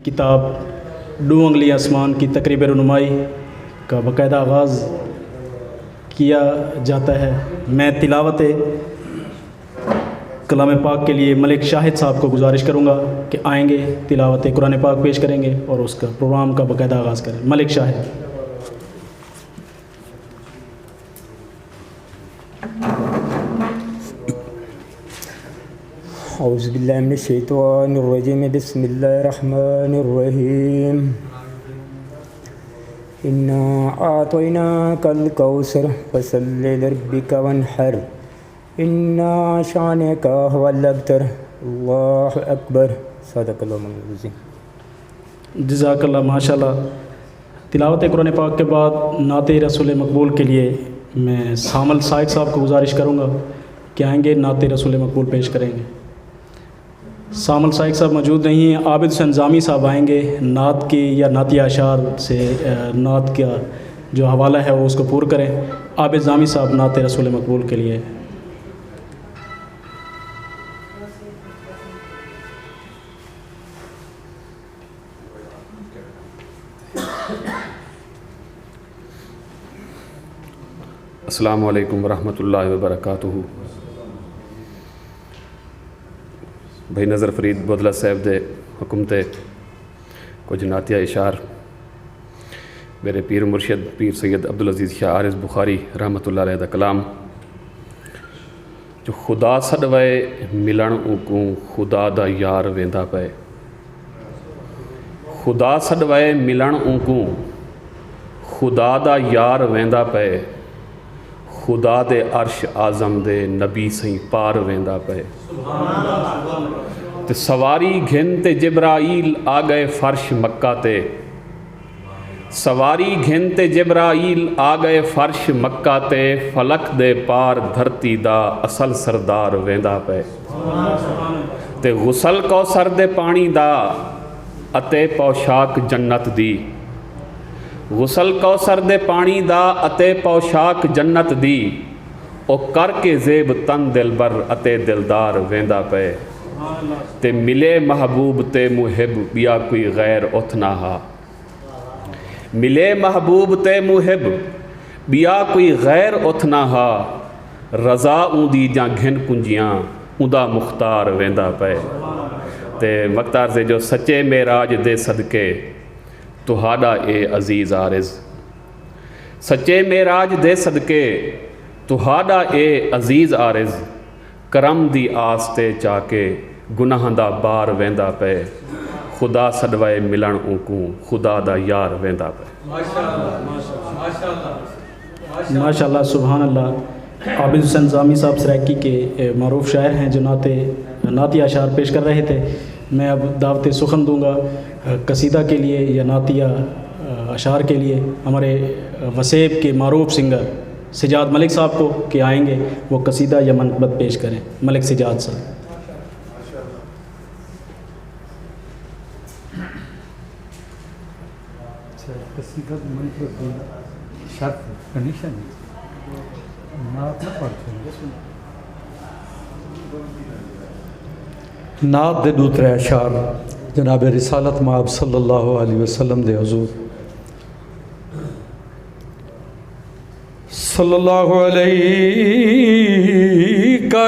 किताब डू अंगली आसमान की तकरीब रनुमाई का बाकायदा आगाज़ किया जाता है। मैं तिलावत कलाम पाक के लिए मलिक शाहिद साहब को गुजारिश करूँगा कि आएंगे, तिलावत कुरान पाक पेश करेंगे और उसका प्रोग्राम का बाकायदा आगाज़ करें। मलिक शाहिद। औज़ु बिल्लाहि मिनश शैतानिर रजीम, बिस्मिल्लाहिर रहमानिर रहीम। इन्ना आतैनाकल कौसर फसल्लि लिरब्बिका वन्हर, इन्ना शानिअका हुवल अब्तर। अल्लाहु अकबर। सदक़ल्लाहुल अज़ीम। जज़ाकल्लाह। माशाल्लाह। तिलावत कुरान पाक के बाद नाते रसूल मकबूल के लिए मैं सामल साइद साहब को गुजारिश करूँगा कि आएंगे, नाते रसूल मकबूल पेश करेंगे। सामल साइद साहब मौजूद नहीं हैं। आबिद हुसैन जामी साहब आएंगे, नात की या नातिया अशार से नात का जो हवाला है वो उसको पूरा करें। आबिद जामी साहब नाते रसूल मकबूल के लिए। अस्सलामु अलैकुम वरहमतुल्लाहि वबरकातुहू। भाई नज़र फरीद बोदला साहब दे हुक्म ते कुछ नातिया इशार मेरे पीर मुर्शिद पीर सैयद अब्दुल अज़ीज़ शाह आरिज़ बुखारी रहमतुल्लाह अलैह दा कलाम जो खुदा सॾवए मिलण ऊकूं खुदा दा यार वेंदा पए। खुदा सॾवए मिलण ऊकूं खुदा दा यार वेंदा पए। खुदा दे अर्श आज़म दे नबी सही पार वेंदा पे। ते सवारी घिन ते जिब्राईल आ गए फर्श मक्का ते। सवारी घिन ते जिब्राईल आ गए फर्श मक्का ते। फलक दे पार धरती दा असल सरदार वेंदा पे। ते गुसल कौसर दे पानी दा अते पौशाक जन्नत दी। गुसल कौसर दे पानी दा अते पौशाक जन्नत दी। ओ करके जेब तन दिलबर अते दिलदार वेंदा पे। ते मिले महबूब ते मुहिब बिया कोई गैर उथ ना हा। मिले महबूब ते मुहिब बिया कोई गैर उथ ना हा। रज़ा ऊंदी जां घिन कुंजियां उदा मुख्तार वेंदा पे। ते मख्तार से जो सच्चे मेराज दे सदके तुहाडा ए अज़ीज़ आरिज़। सच्चे मेराज दे सदके तुहाडा ए अज़ीज़ आरिज़। करम दी आस ते चाके गुनाह दा बार वेंदा पे। खुदा सॾवए मिलण ऊकूं खुदा दा यार वेंदा पे। माशाल्लाह सुभान अल्लाह। आबिद हुसैन जामी साहब सराइकी के मारूफ शायर हैं जो नातिया अशार पेश कर रहे थे। मैं अब दावत सुखन दूंगा कसीदा के लिए या नातिया अशार के लिए हमारे वसेब के मारूफ सिंगर सिजाद मलिक साहब को कि आएंगे वो कसीदा या मनक़बत पेश करें। मलिक सिजाद साहब। कसीदा शर्त कंडीशन नात दे दूसरे अशार जनाब रिसालत माब सल्लल्लाहु अलैहि वसल्लम दे हुजूर सल्लल्लाहु अलैहि का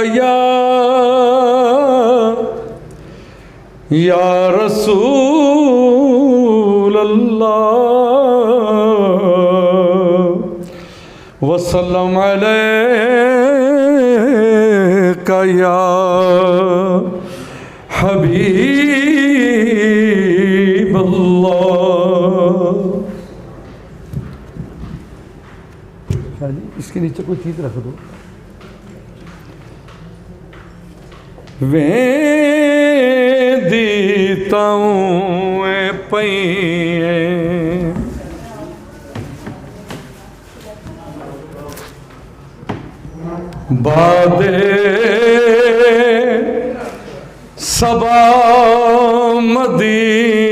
या रसूल अल्लाह वसल्लम अलैका या हबीब अल्लाह। इसके नीचे कोई चीज़ रख दो। वेदीताऊँ पई बादे सबा मदीने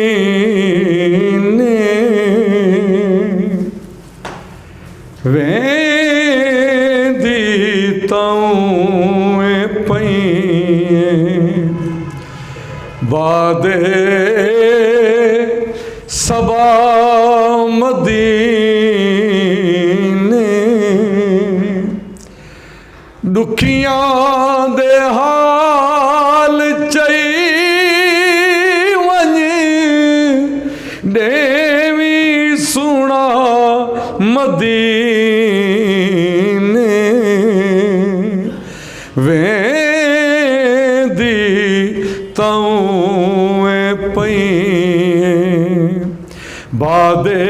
वेदीताऊँ पई बादे बादे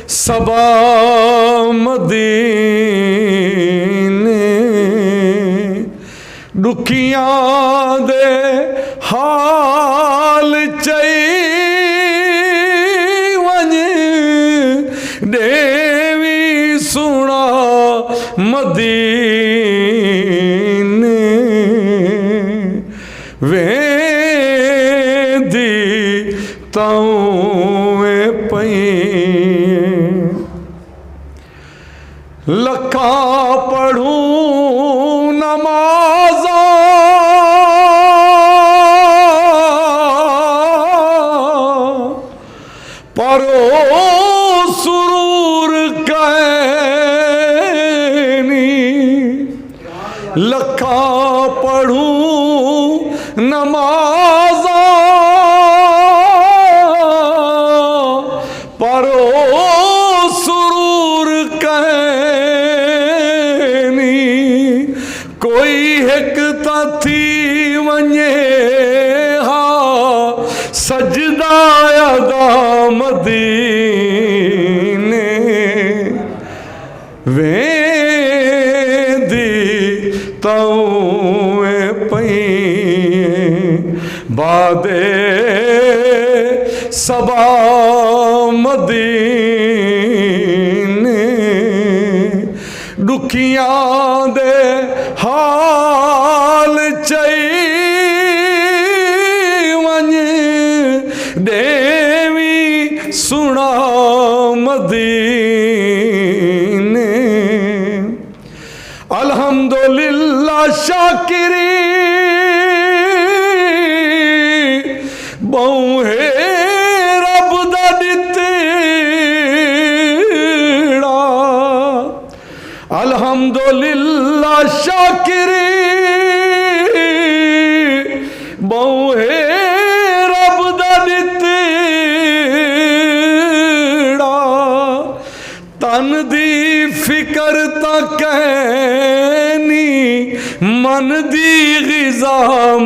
सबा मदीने दुखियां दे हाल चई वञ देवी सुना मदीने वेंदी तौं पई लखा पढ़ूं नमाज़ा परो सुरूर कैनी लखा पढ़ूं नमाज़ा परो सुरूर कैनी कोई हिक थी वञे हा सजदा अदा मदीने वेंदी तौं पई बादे सबा मदीने दुखियां दे हाल चई वञ देवी सुना मदीने अल्हम्दुलिल्लाह शाकिरी बहु है रब दा दित्ता अल्हम्दुलिल्लाह शाकिरी बहु है रब दा दित्ता तन दी फिकर ता कहनी मन दी ग़िज़ा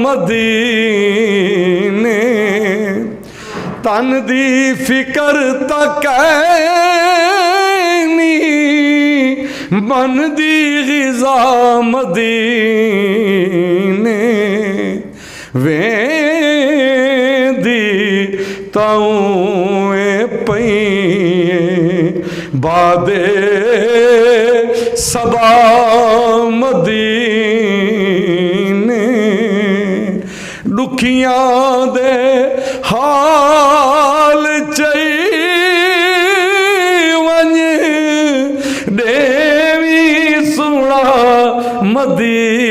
मदीने तन दी फिकर ता कहनी मन दी ग़िज़ा मदीने वेंदी तौं पई बादे सबा मदीने दुखियां दे हाल चई वञ देवी सुना मदीने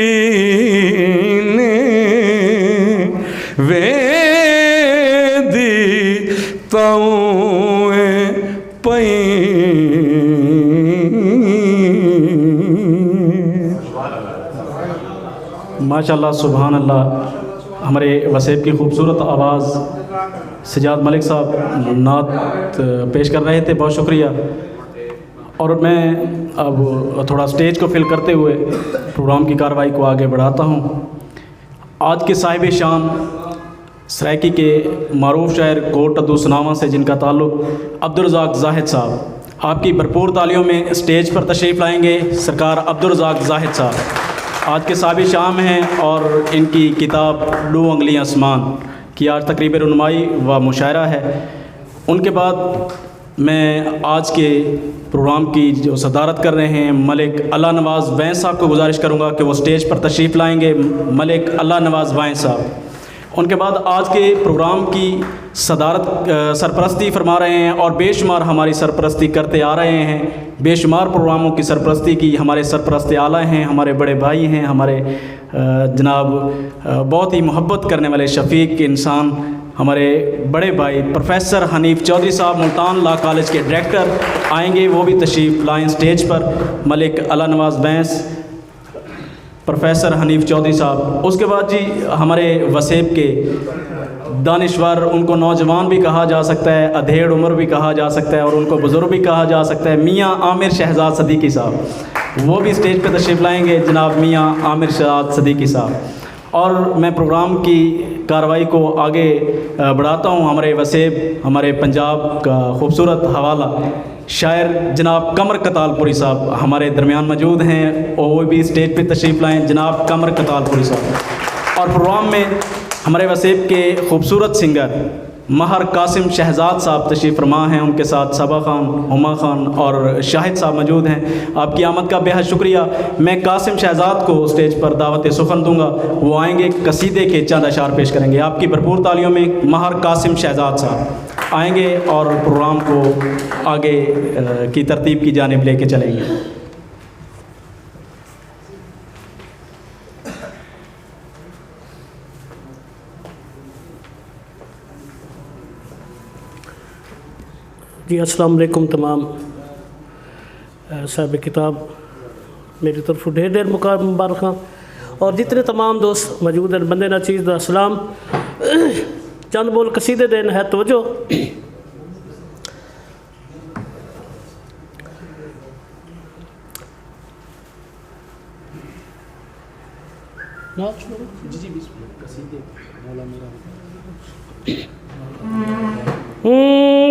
वेंदी तौं पई माशाल्लाह सुभान अल्लाह। हमारे वसेब की खूबसूरत आवाज़ सजाद मलिक साहब नात पेश कर रहे थे, बहुत शुक्रिया। और मैं अब थोड़ा स्टेज को फिल करते हुए प्रोग्राम की कार्रवाई को आगे बढ़ाता हूँ। आज के साहिब शान सराइकी के मारूफ शायर कोट अब्दुलसनामा से जिनका ताल्लुक़ अब्दुल रज़ाक ज़ाहिद साहब, आपकी भरपूर तालियों में स्टेज पर तशरीफ़ लाएंगे सरकार अब्दुल रज़ाक ज़ाहिद साहब। आज के साहिब शाम हैं और इनकी किताब दो उंगलियां आसमान की आज तकरीब रुनमाई व मुशायरा है। उनके बाद मैं आज के प्रोग्राम की जो सदारत कर रहे हैं मलिक अल्लाह नवाज़ वैन साहब को गुजारिश करूंगा कि वो स्टेज पर तशरीफ़ लाएंगे। मलिक अल्लाह नवाज़ वैन साहब। उनके बाद आज के प्रोग्राम की सरपरस्ती फरमा रहे हैं और बेशुमार हमारी सरपरस्ती करते आ रहे हैं। बेशुमार प्रोग्रामों की सरपरस्ती की हमारे सरपरस्त आला हैं, हमारे बड़े भाई हैं, हमारे जनाब बहुत ही मोहब्बत करने वाले शफीक इंसान हमारे बड़े भाई प्रोफेसर हनीफ चौधरी साहब मुल्तान लॉ कॉलेज के डायरेक्टर आएंगे, वो भी तशरीफ़ लाएँ स्टेज पर। मलिक अल्लाह नवाज़ बैंस, प्रोफेसर हनीफ चौधरी साहब। उसके बाद जी हमारे वसेब के दानिश्वर, उनको नौजवान भी कहा जा सकता है, अधेड़ उम्र भी कहा जा सकता है और उनको बुज़ुर्ग भी कहा जा सकता है, मियाँ आमिर शहजाद सदीकी साहब, वो भी स्टेज पर तशरीफ़ लाएंगे जनाब मियाँ आमिर शहजाद सदीकी साहब। और मैं प्रोग्राम की कार्रवाई को आगे बढ़ाता हूँ। हमारे वसेब, हमारे पंजाब का खूबसूरत हवाला शायर जनाब कमर कतालपुरी साहब हमारे दरमियान मौजूद हैं और वो भी स्टेज पे तशरीफ़ लाएँ, जनाब कमर कतालपुरी साहब। और प्रोग्राम में हमारे वसेब के खूबसूरत सिंगर महर कासिम शहजाद साहब तशरीफ़ फरमा हैं, उनके साथ सबा खान, हुमा खान और शाहिद साहब मौजूद हैं। आपकी आमद का बेहद शुक्रिया। मैं कासिम शहजाद को स्टेज पर दावत सुफ़न दूंगा, वो आएंगे, कसीदे के चंद अशार पेश करेंगे। आपकी भरपूर तालियों में महर कासिम शहजाद साहब आएंगे और प्रोग्राम को आगे की तरतीब की जानिब लेके चलेंगे। जी अस्सलाम वालेकुम तमाम साहिब किताब, मेरी तरफ ढेर ढेर मुबारक और जितने तमाम दोस्त मौजूद हैं बंदे ना चीज़ दा सलाम। चंद बोल कसीदे देन है तवज्जो।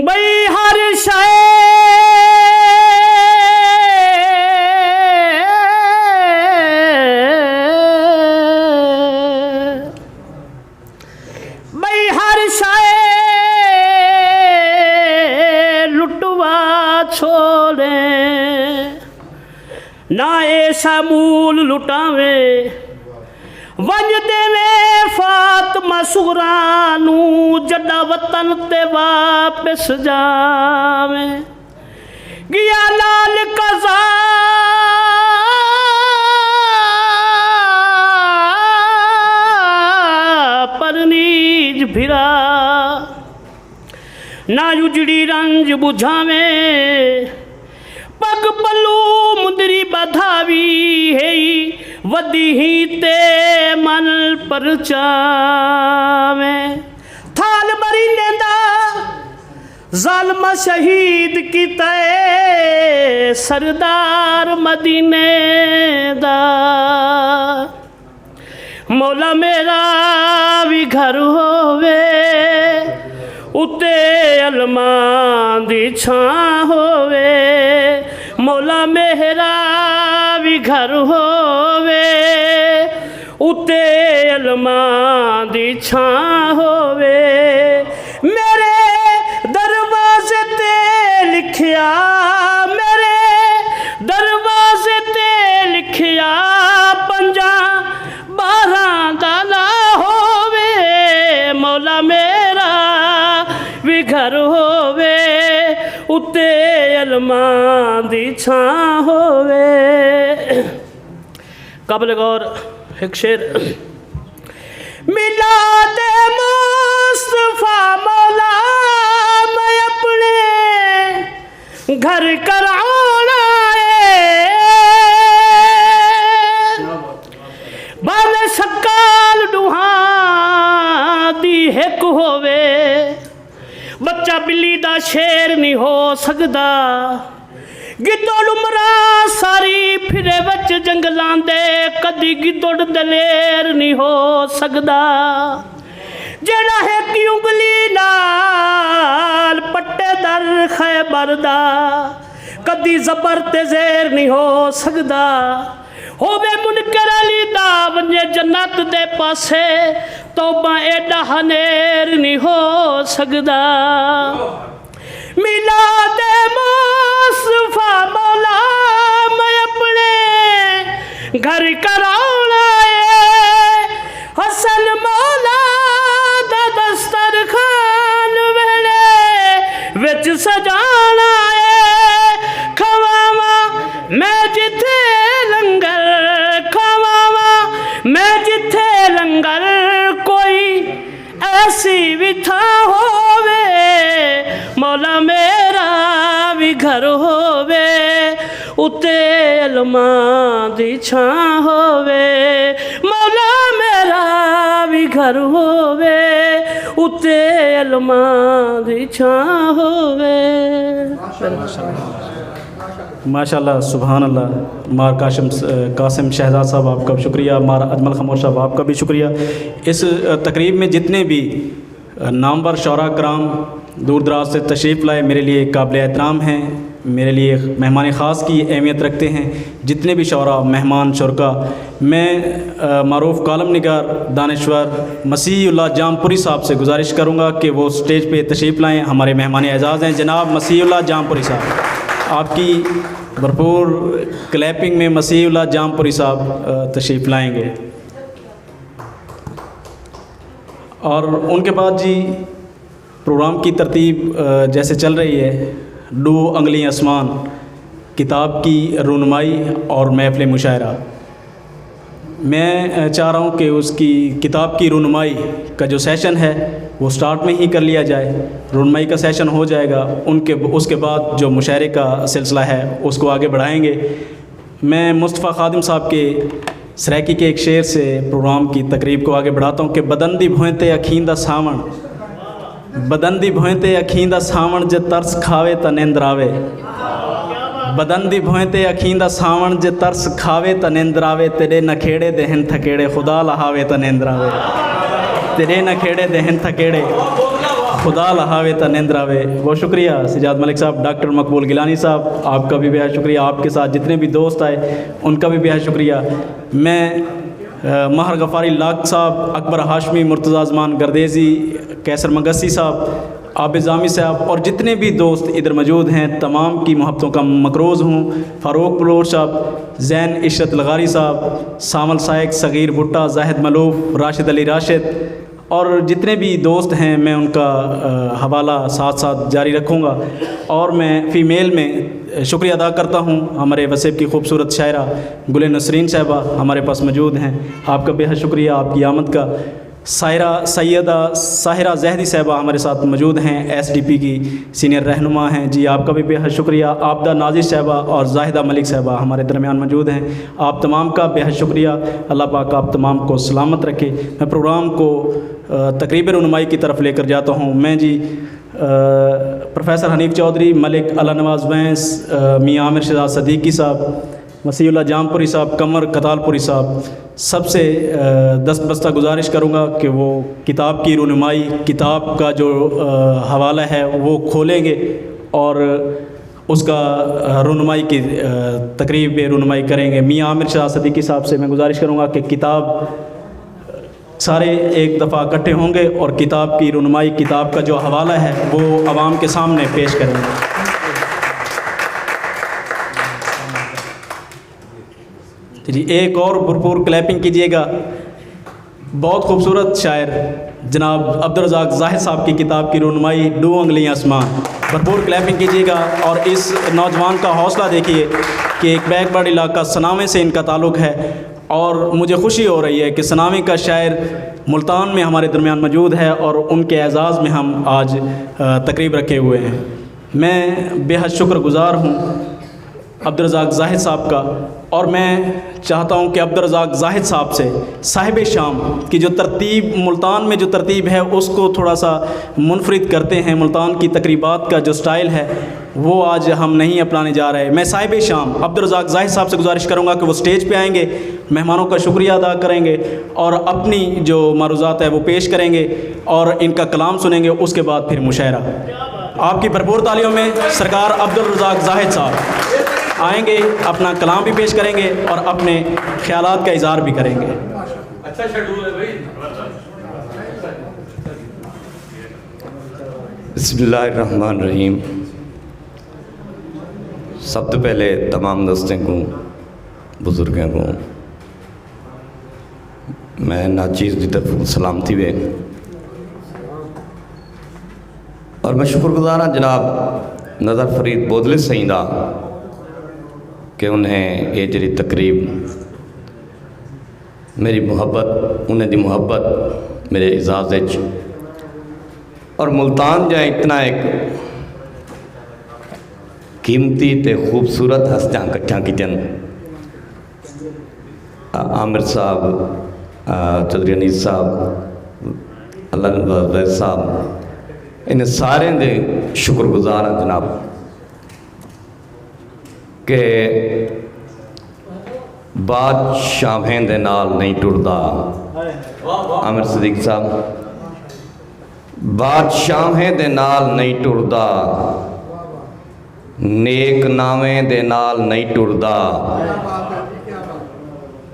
भाई हर शय भाई हर शय लुटवा छोड़े ना ऐसा मूल लुटावे वंज देवे फातिमा सुगरानू जड़ा वतन ते वापस जावे गिया लाल कज़ा पर नीज भिरा ना उजड़ी रंज बुझावे पग पलू मुंदरी बधावी है वदी ही ते मन पर चावे थाल मरी नेंदा ज़ालिम शहीद की तय सरदार मदीने दा मौला मेरा भी घर होवे उते अलमां दी छां होवे मौला मेरा भी घर होवे उते अलमां दी छां होवे मेरे दरवाजे ते लिखिया मेरे दरवाजे ते लिखिया 5-12 दा ना होवे मौला मेरा भी घर होवे उते अलमां दी छां होवे। काबिल गौर एक शेर मिलाद मुस्तफा मौला मैं अपने घर कराना बाले सकाल डुहा दी हिक होवे बच्चा बिल्ली दा शेर नहीं हो सकदा गिद्धड़ उमरा सारी फिरे बच जंगलां दे कदी गिद्धड़ दलेर नहीं हो सकदा जेड़ा है कि उंगली नाल पट्टे दर खैबर दा कदी जबर ते ज़ेर नहीं हो सकदा होवे मुनकर अली दा वंजे जन्नत दे पासे तौबा एडा हनेर नहीं हो सकदा मिलाद मुस्तफा मौला मैं अपने घर कराना हसन मौला दा दस्तरखान वेले विच सजाना खवावा मैं जिथे लंगर खवावा मैं जिथे लंगर कोई ऐसी भी था होवे मौला मेरा भी घर होवे उते अलमां दी छां होवे मौला मेरा भी घर होवे उते अलमां दी छां होवे। माशाल्लाह सुभान अल्लाह। मार कासिम शहजाद साहब आपका भी शुक्रिया, मार अजमल खमोश साहब आपका भी शुक्रिया। इस तकरीब में जितने भी नामवर शौरा कराम दूर दराज से तशरीफ़ लाए मेरे लिए काबिल एहतराम हैं, मेरे लिए मेहमान ख़ास की अहमियत रखते हैं। जितने भी शौरा मेहमान शुरका, मैं मारूफ़ कालम निगार दानिश्वर मसीहुल्लाह जामपुरी साहब से गुजारिश करूँगा कि वो स्टेज पे तशरीफ़ लाएँ। हमारे मेहमान एजाज़ हैं जनाब मसीहुल्लाह जामपुरी साहब। आपकी भरपूर क्लैपिंग में मसीहुल्लाह जामपुरी साहब तशरीफ़ लाएँगे। और उनके बाद जी प्रोग्राम की तरतीब जैसे चल रही है, डू अंगली आसमान किताब की रुनमाई और महफ़िल मुशायरा। मैं चाह रहा हूँ कि उसकी किताब की रुनमाई का जो सेशन है वो स्टार्ट में ही कर लिया जाए। रुनमाई का सेशन हो जाएगा, उसके बाद जो मुशायरे का सिलसिला है उसको आगे बढ़ाएंगे। मैं मुस्तफ़ा खादिम साहब के सराकी के एक शेर से प्रोग्राम की तकरीब को आगे बढ़ाता हूँ कि बदन दी भोंते अखींदा सावण, बदन दी भोंते अखींदा सावण जे तरस खावे त निंद्र आवे। बदन दी भोंते अखींदा सावण जे तरस खावे त निंद्र आवे। तेरे नखेड़े देहन थकेड़े खुदा लहावे त निंद्र आवे। तेरे नखेड़े देहन थकेड़े खुदा लहावे त निंद्र आवे। बहुत शुक्रिया सिजाद मलिक साहब, डॉक्टर मकबूल गिलानी साहब आपका भी बेहद शुक्रिया। आपके साथ जितने भी दोस्त आए उनका भी बेहद शुक्रिया। मैं महर गफ़ारी लाख साहब, अकबर हाशमी, मुर्तज़ा ज़मान गर्देज़ी, कैसर मगसी साहब, आबिद ज़ामी साहब और जितने भी दोस्त इधर मौजूद हैं तमाम की मोहब्बतों का मकरूज़ हूँ। फ़ारूक बलोच साहब, ज़ैन इशरत लगारी साहब, सामल साइक, सग़ीर भुट्टा, जाहिद मलूफ़, राशिद अली राशिद और जितने भी दोस्त हैं मैं उनका हवाला साथ साथ जारी रखूँगा। और मैं फ़ीमेल में शुक्रिया अदा करता हूँ हमारे वसेब की खूबसूरत शायरा गुल नसरीन साहिबा हमारे पास मौजूद हैं। आपका बेहद शुक्रिया आपकी आमद का। साहिरा सैयदा साहिरा जहदी साहिबा हमारे साथ मौजूद हैं, SDP की सीनियर रहनुमा हैं जी, आपका भी बेहद शुक्रिया। आबदा नाजिर साहिबा और जाहिदा मलिक साहिबा हमारे दरमियान मौजूद हैं, आप तमाम का बेहद शुक्रिया। अल्लाह पाक आप तमाम को सलामत रखे। मैं प्रोग्राम को तकरीब रुनमाई की तरफ लेकर जाता हूँ। मैं जी प्रोफेसर हनीफ चौधरी, मलिक अला नवाज़ वैंस, मियाँ आमिर शहजाद सदीकी साहब, मसीहुल्लाह जामपुरी साहब, कमर कतालपुरी साहब, सबसे दस्तबस्ता गुजारिश करूँगा कि वो किताब की रुनमाई, किताब का जो हवाला है वो खोलेंगे और उसका रुनमाई की तकरीब रुनमाई करेंगे। मियाँ आमिर शहजाद सदीकी साहब से मैं गुजारिश करूँगा कि किताब सारे एक दफ़ा इकट्ठे होंगे और किताब की रुनमाई, किताब का जो हवाला है वो आवाम के सामने पेश करेंगे। जी एक और भरपूर क्लैपिंग कीजिएगा। बहुत खूबसूरत शायर जनाब अब्दुल रज़ाक ज़ाहिद साहब की किताब की रुनमाई डू अंगली आसमान, भरपूर क्लैपिंग कीजिएगा। और इस नौजवान का हौसला देखिए कि एक बैकवर्ड इलाका सनावे से इनका ताल्लुक़ है और मुझे खुशी हो रही है कि सनावे का शायर मुल्तान में हमारे दरमियान मौजूद है और उनके एजाज़ में हम आज तकरीब रखे हुए हैं। मैं बेहद शुक्रगुज़ार हूँ अब्दुल रज़ाक ज़ाहिद साहब का और मैं चाहता हूं कि अब्दुल रज़ाक ज़ाहिद साहब से साहिब शाम की जो तरतीब मुल्तान में जो तरतीब है उसको थोड़ा सा मुनफरिद करते हैं। मुल्तान की तकरीबात का जो स्टाइल है वो आज हम नहीं अपनाने जा रहे। मैं साहिब शाम अब्दुल रज़ाक ज़ाहिद साहब से गुजारिश करूंगा कि वो स्टेज पे आएंगे, मेहमानों का शुक्रिया अदा करेंगे और अपनी जो मारूज़ात है वो पेश करेंगे और इनका कलाम सुनेंगे। उसके बाद फिर मुशायरा। आपकी भरपूर तालियों में सरकार अब्दुल रज़ाक ज़ाहिद साहब आएंगे, अपना कलाम भी पेश करेंगे और अपने ख्यालात का इज़हार भी करेंगे। अच्छा शेड्यूल है भाई। बिस्मिल्लाहिर्रहमानिर्रहीम। सब तो पहले तमाम दोस्तों को, बुज़ुर्गों को मैं नाचीज़ की तरफ सलामती वे और मैं शुक्रगुज़ार हाँ जनाब नज़र फरीद बोदले सईदा कि उन्हें ये जी तकरीब मेरी मुहब्बत, उन्हें दी मुहब्बत मेरे इजाज़ और मुल्तान जा इतना एक कीमती ते खूबसूरत हस्तियाँ इकट्ठा कीतियां। आमिर साहब, चौधरी अनीस साहब, अल्लाह नवाज़ साहब, इन सारे दे शुक्रगुज़ार हैं जनाब कि बादशाहें दे नाल नहीं टुरदा। आमिर सदीक साहब, बादशाहें दे नाल नहीं टुरदा, नेक नावें दे नाल नहीं टुरदा,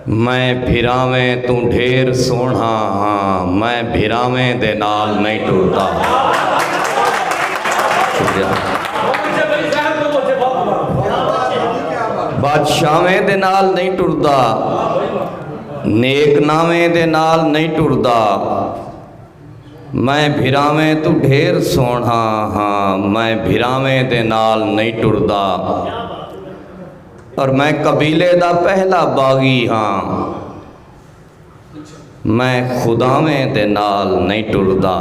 मैं फिरावें तू ढेर सोहना हाँ, मैं फिरावें दे नाल नहीं टुरदा। बादशाहें दे नाल नहीं टुरदा, नेक नावें दे नाल नहीं टुरदा, मैं फिरावें तू ढेर सोहना हाँ, मैं फिरावें दे नाल नहीं टुरदा। और मैं कबीले दा पहला बागी हाँ, मैं खुदावें दे नाल नहीं टुरदा।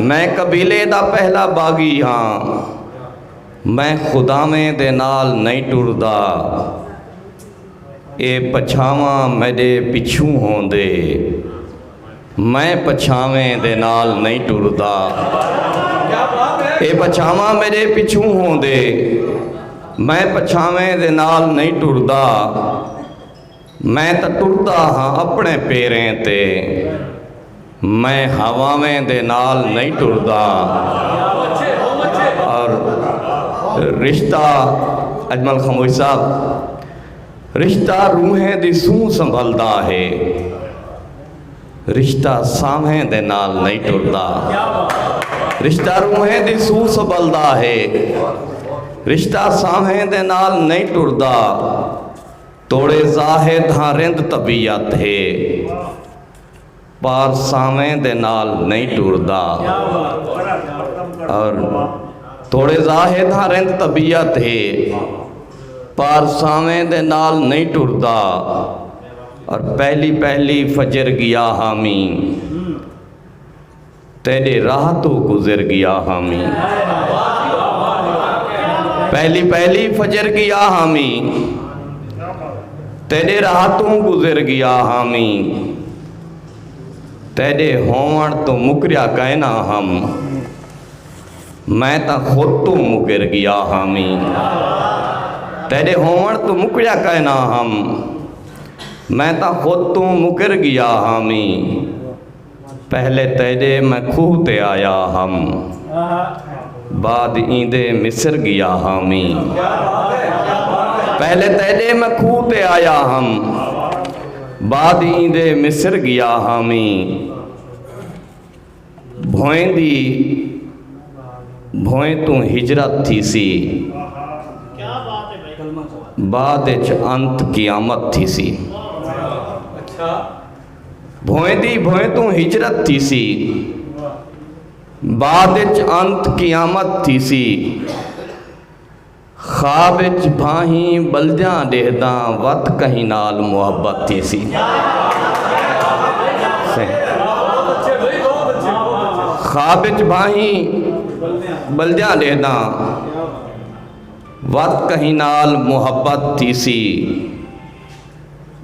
मैं कबीले दा पहला बागी हाँ, मैं खुदावें दे नाल नहीं टुरदा। ए पछावा मेरे पिछू होंदे, मैं पछावें दे नाल नहीं टुरदा। ए पछावा मेरे पिछू होंदे, मैं पछावें दे नाल नहीं टुरदा। मैं तो टुरदा हाँ अपने पैरें ते, मैं हवावें दे नाल नहीं टुरदा। और रिश्ता अजमल खमोश साहब, रिश्ता रूहें दी सूह संभलदा है, रिश्ता सावें दे नाल नहीं टुरदा। रिश्ता रूहें दी सूह संभलदा है, रिश्ता सावें दे नाल नहीं टुरदा। तोड़े ज़ाहिद हाँ रिंद तबीयत है, पार सावें दे नाल नहीं टुरदा। और तोड़े ज़ाहिद हाँ रिंद तबीयत है, पार सावें दे नाल नहीं टुरदा। और पहली पहली फजर गया हामी, तेरे राह तो गुजर गया हामी। पहली पहली फजर गया हामी, तेरे राह तो गुजर गया हामी। तेरे होवण तो मुकरिया कहना हम, मैं तो खुद तो मुकर गया हामी। तेरे होवण तो मुकरिया कहना हम, मैं तो खुद तो मुकर गया हामी। पहले तेरे मैं खूह ते आया हम, बाद ईंदे मिस्र गया हामी। पहले तेरे मैं खूह ते आया हम, बाद ईंदे मिस्र गया हामी। भोएं तू हिजरत थी सी, बाद अंत क़यामत थी सी। भोएं तू हिजरत थी सी, बाद अंत क़यामत थी सी। ख्वाब भाही बलदियां डेहदा, वत कहीं नाल मुहब्बत थी सी। ख्वाब भाही बलदियां डेहदा, वत कहीं नाल मुहब्बत थी सी।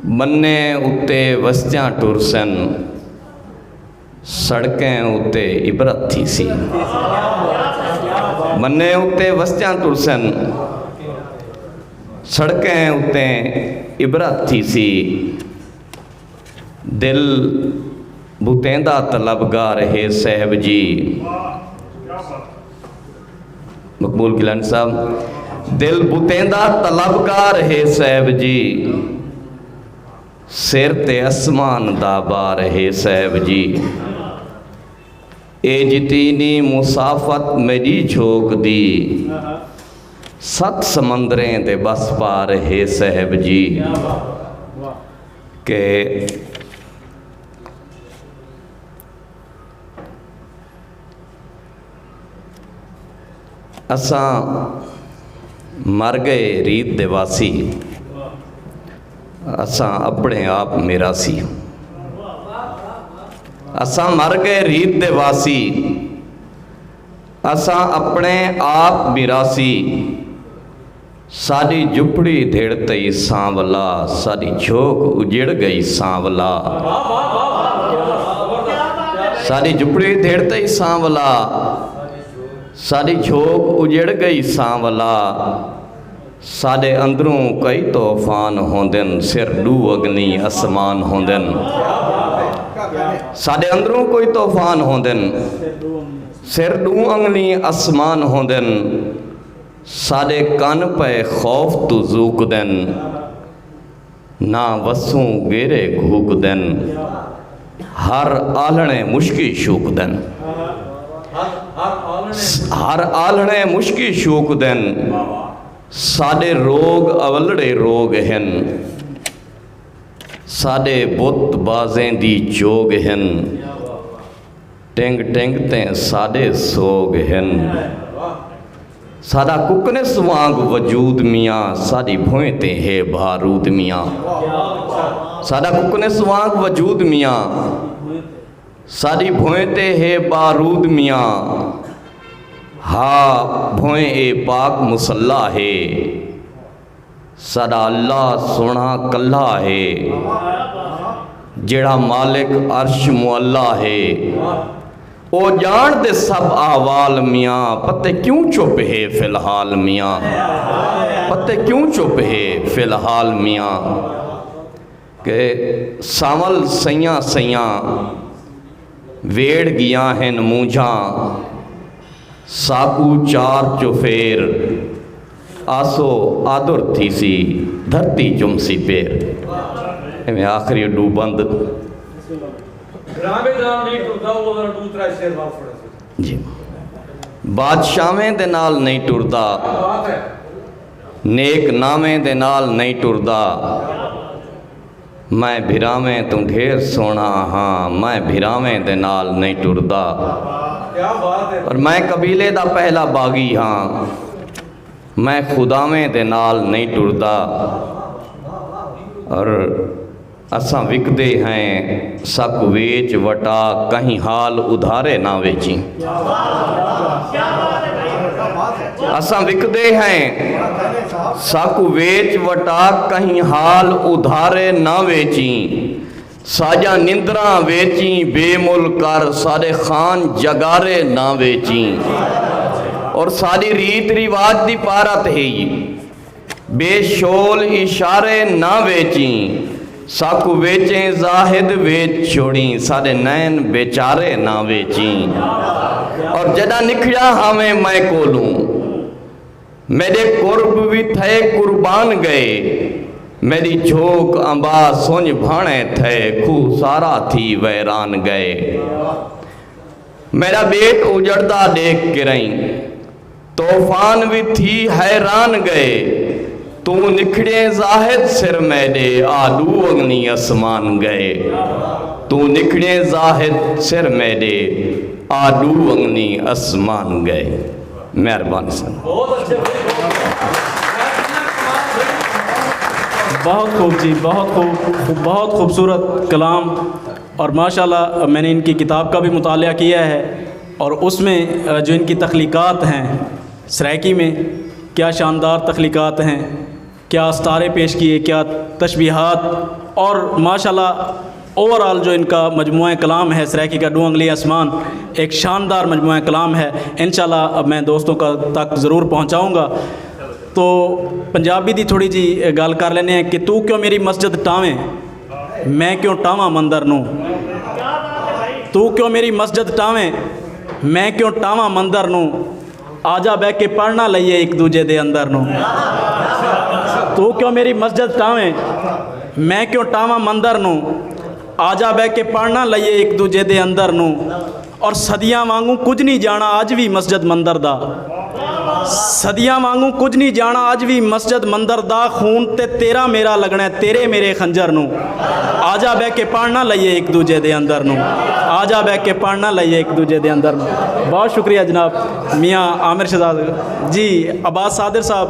बन्ने उत्ते वस्तियां टुरसन, सड़कें उत्ते इबरत थी सी। बन्ने उत्ते वस्तियां टुरसन, सड़कें उत्ते इबरत थी सी। दिल बुतेंदा तलबगार है साहब जी। मकबूल गिलानी साहब, दिल बुतेंदा तलबगार है साहब जी। सिर ते आसमान दा बार है साहब जी। ए जितीनी मुसाफत मेरी झोंक दी, सत समंदरें दे बस पार है साहब जी। के असां मर गए रीत दे वासी, असां अपने आप मेरासी। असां मर गए रीत दे वासी, असां अपने आप मिरासी। साड़ी झुपड़ी धेड़ते सांवला, साड़ी झोंक उजड़ गई सांवला। साड़ी झुपड़ी धेड़ते सांवला, साडी झोक उजड़ गई सांवला, साडे अंदरों कई तूफान होंदन, सिर डू अग्नि आसमान होंदन। साडे अंदरों कोई तूफान होंदन, सिर डू अग्नि आसमान होंदन। साडे कन पे खौफ तू जूक देन, ना वसूं गेरे घूक देन। हर आलणे मुश्की शूक देन, हर आलणे मुश्की शूक देन। साडे रोग अवलड़े रोग हैं, साडे बुत बाजें दी चोग हैं। टिंग टिंग ते साडे सोग हैं। साडा कुकनेस वांग वजूद मियाँ, साडी भोएं ते है बारूद मियाँ। साडा कुकनेस वांग वजूद मियाँ, साडी भोएं ते है बारूद मियाँ। हा भोएं ए पाक मुसल्ला है, साडा अल्लाह सोना कल्ला है। जेड़ा मालिक अर्श मुअल्ला है, ओ जान दे सब आवाल मियाँ। पते क्यों चुप है फिलहाल मियाँ, पते क्यों चुप है फिलहाल मियाँ। के सावल सैयां सैयां वेड़ गिया हैं मूंझा, साकू चार चुफेर आसो आदुर थी सी धरती चुमसी पेर। इवें आखिरी डू बंद जी। बादशाहें दे नाल नहीं टुरदा, नेक नामें दे नाल नहीं टुरदा। मैं भिरावें तू ढेर सोना हाँ, मैं भिरावें दे नाल नहीं टुरदा। और मैं कबीले दा पहला बागी हाँ, मैं खुदावें दे नाल नहीं टुरदा। और असां विकदे हैं सक वेच वटा, कहीं हाल उधारे ना वेची। असां विकदे हैं सक वेच वटा, कहीं हाल उधारे ना वेची। साजा निंद्रा वेची बेमुल कर, सारे खान जगारे ना वेची। और सारी रीत रिवाज दी पारत है बेशोल इशारे ना वेची। साकू वेचें जाहिद वेच छोड़ी, सारे नैन बेचारे ना वेची। और जदा निखड़ा हमें मैं कोलूं, मेरे कुर्ब भी थे कुर्बान गए। मेरी झोंक अंबा सुंज भाणे थे, खू सारा थी वैरान गए। मेरा बेट उजड़ता देख के रही, तूफान भी थी हैरान गए। तू निखड़े जाहिद सिर मेरे, आलू अग्नि आसमान गए। तू निखड़े जाहिद सिर मेरे, आलू अग्नि आसमान गए। मेहरबानी सन। बहुत खूब जी, बहुत खूब, बहुत खूबसूरत कलाम। और माशाल्लाह मैंने इनकी किताब का भी मुतालिया किया है, और उसमें जो इनकी तख्लीक़ात हैं सराइकी में, क्या शानदार तख्लीक़ात हैं, क्या अस्तारे पेश किए, क्या तशबीहात। और माशाल्लाह ओवरऑल जो इनका मजमुआ कलाम है सराइकी का, डू अंगली आसमान, एक शानदार मजमुआ कलाम है। इंशाल्लाह अब मैं दोस्तों का तक ज़रूर पहुँचाऊँगा। तो पंजाबी दी थोड़ी जी गल कर लेने हैं कि तू क्यों मेरी मस्जिद टावें, मैं क्यों टावां मंदर नूं। तू क्यों मेरी मस्जिद टावें, मैं क्यों टावां मंदर नूं। आजा बह के पढ़ना लईए एक दूजे दे अंदर नूं। तू क्यों मेरी मस्जिद टावें, मैं क्यों टावां मंदर नूं। आजा बह के पढ़ना लईए एक दूजे दे अंदर नूं। और सदियां वांगू कुछ नहीं जाना अज भी मस्जिद मंदर दा। सदियां वांगू कुछ नहीं जाना अज भी मस्जिद मंदर दा। खून ते तेरा मेरा लगना तेरे मेरे खंजर नूं। आजा बह के पढ़ना लईए एक दूजे दे अंदर नूं। आजा बह के पढ़ना लईए एक दूजे दे अंदर नूं। बहुत शुक्रिया जनाब मियाँ आमिर शहजाद जी, अब्बास सादिर साहब,